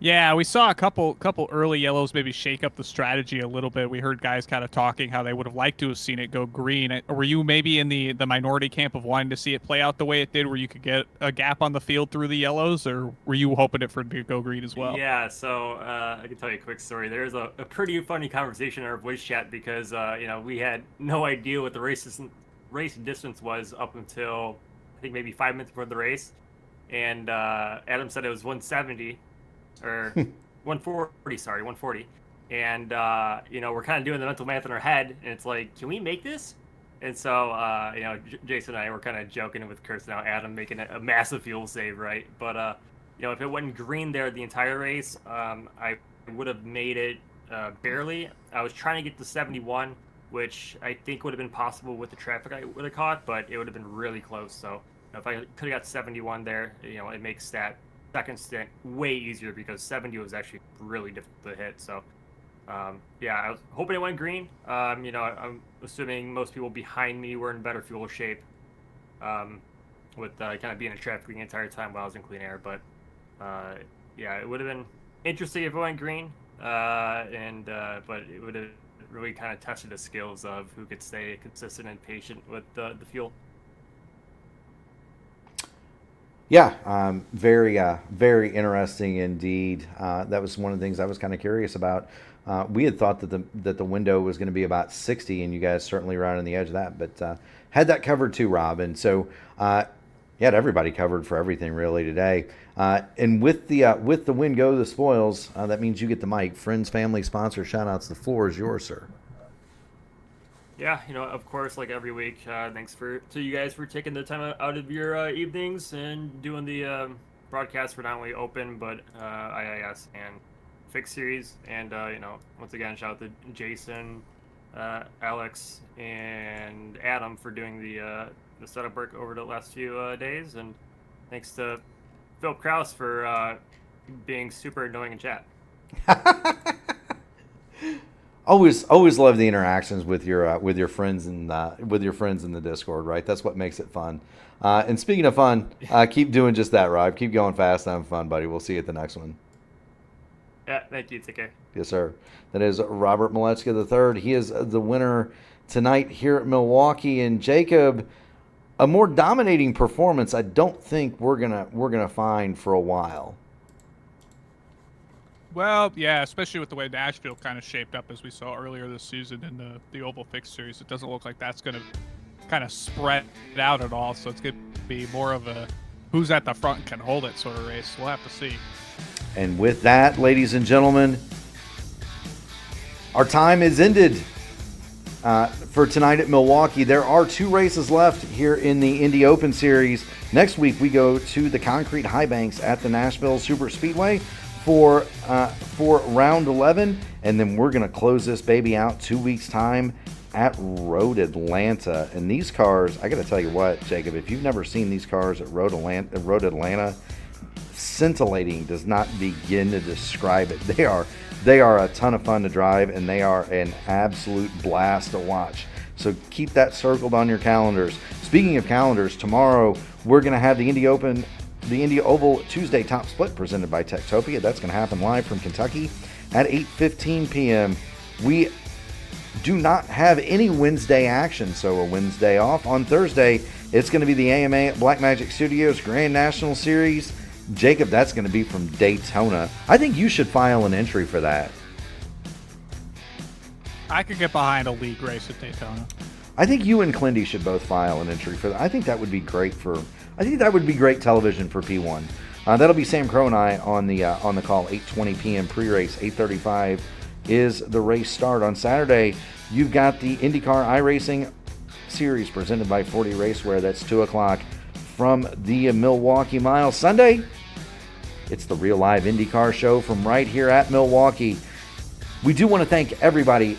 Yeah, we saw a couple early yellows maybe shake up the strategy a little bit. We heard guys kind of talking how they would have liked to have seen it go green. Were you maybe in the minority camp of wanting to see it play out the way it did, where you could get a gap on the field through the yellows, or were you hoping it for it to go green as well? Yeah, so I can tell you a quick story. There's a pretty funny conversation in our voice chat, because we had no idea what the race distance was up until I think maybe 5 minutes before the race, and Adam said it was 170. Or 140, sorry, 140. And, we're kind of doing the mental math in our head, and it's like, can we make this? And so, Jason and I were kind of joking with Chris, now Adam making a massive fuel save, right? But, if it wasn't green there the entire race, I would have made it barely. I was trying to get to 71, which I think would have been possible with the traffic I would have caught, but it would have been really close. So, if I could have got 71 there, it makes that second stint way easier, because 70 was actually really difficult to hit. So I was hoping it went green. I'm assuming most people behind me were in better fuel shape, with kind of being in traffic the entire time while I was in clean air. But it would have been interesting if it went green, but it would have really kind of tested the skills of who could stay consistent and patient with the fuel. Yeah, very interesting indeed. That was one of the things I was kind of curious about. We had thought that the window was going to be about 60, and you guys certainly right on the edge of that, but had that covered too, Rob. And so you had everybody covered for everything really today. And with the win go the spoils, that means you get the mic. Friends, family, sponsor, shout outs. The floor is yours, sir. Yeah, of course, like every week, thanks to you guys for taking the time out of your evenings and doing the broadcast for not only Open, but IIS and Fixed Series. And, once again, shout out to Jason, Alex, and Adam for doing the setup work over the last few days. And thanks to Philip Kraus for being super annoying in chat. Always love the interactions with your friends and with your friends in the Discord, right? That's what makes it fun. And speaking of fun, keep doing just that, Rob. Keep going fast and having fun, buddy. We'll see you at the next one. Yeah, thank you. Take care. Yes, sir. That is Robert MilewauKee III. He is the winner tonight here at Milwaukee. And Jacob, a more dominating performance, I don't think we're gonna find for a while. Well, yeah, especially with the way Nashville kind of shaped up as we saw earlier this season in the Oval Fixed Series. It doesn't look like that's going to kind of spread out at all, so it's going to be more of a who's at the front and can hold it sort of race. We'll have to see. And with that, ladies and gentlemen, our time is ended for tonight at Milwaukee. There are 2 races left here in the Indy Open Series. Next week, we go to the concrete high banks at the Nashville Super Speedway for round 11, and then we're going to close this baby out 2 weeks time at Road Atlanta. And these cars, I got to tell you what, Jacob, if you've never seen these cars at Road Atlanta, scintillating does not begin to describe it. They are a ton of fun to drive, and they are an absolute blast to watch. So keep that circled on your calendars. Speaking of calendars, tomorrow we're going to have the Indy Oval Tuesday Top Split presented by Techtopia. That's going to happen live from Kentucky at 8:15 p.m. We do not have any Wednesday action, so a Wednesday off. On Thursday, it's going to be the AMA at Blackmagic Studios Grand National Series. Jacob, that's going to be from Daytona. I think you should file an entry for that. I could get behind a league race at Daytona. I think you and Clindy should both file an entry for that. I think that would be great television for P1. That'll be Sam Crow and I on the call. 8:20 p.m. pre-race. 8:35 is the race start. On Saturday, you've got the INDYCAR iRacing Series presented by 40 Racewear. That's 2 o'clock from the Milwaukee Mile. Sunday, it's the Real Live IndyCar show from right here at Milwaukee. We do want to thank everybody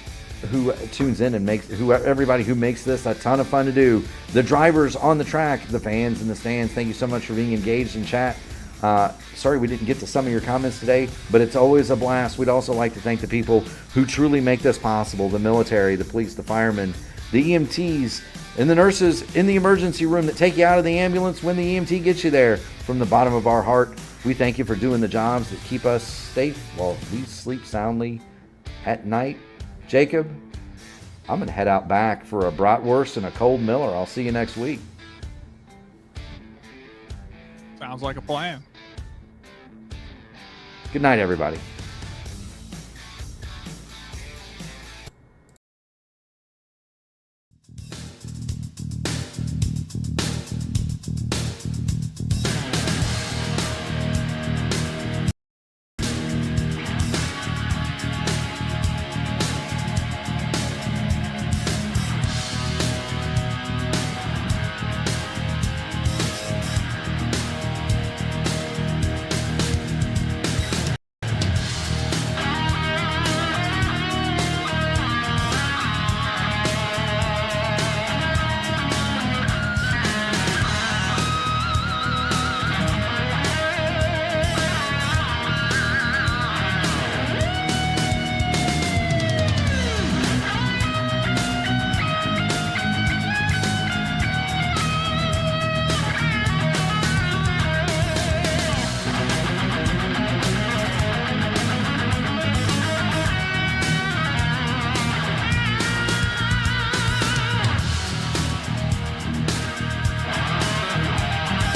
who tunes in and everybody who makes this a ton of fun to do. The drivers on the track, the fans in the stands, thank you so much for being engaged in chat. Sorry we didn't get to some of your comments today, but it's always a blast. We'd also like to thank the people who truly make this possible: the military, the police, the firemen, the EMTs, and the nurses in the emergency room that take you out of the ambulance when the EMT gets you there. From the bottom of our heart, we thank you for doing the jobs that keep us safe while we sleep soundly at night. Jacob, I'm going to head out back for a bratwurst and a cold Miller. I'll see you next week. Sounds like a plan. Good night, everybody.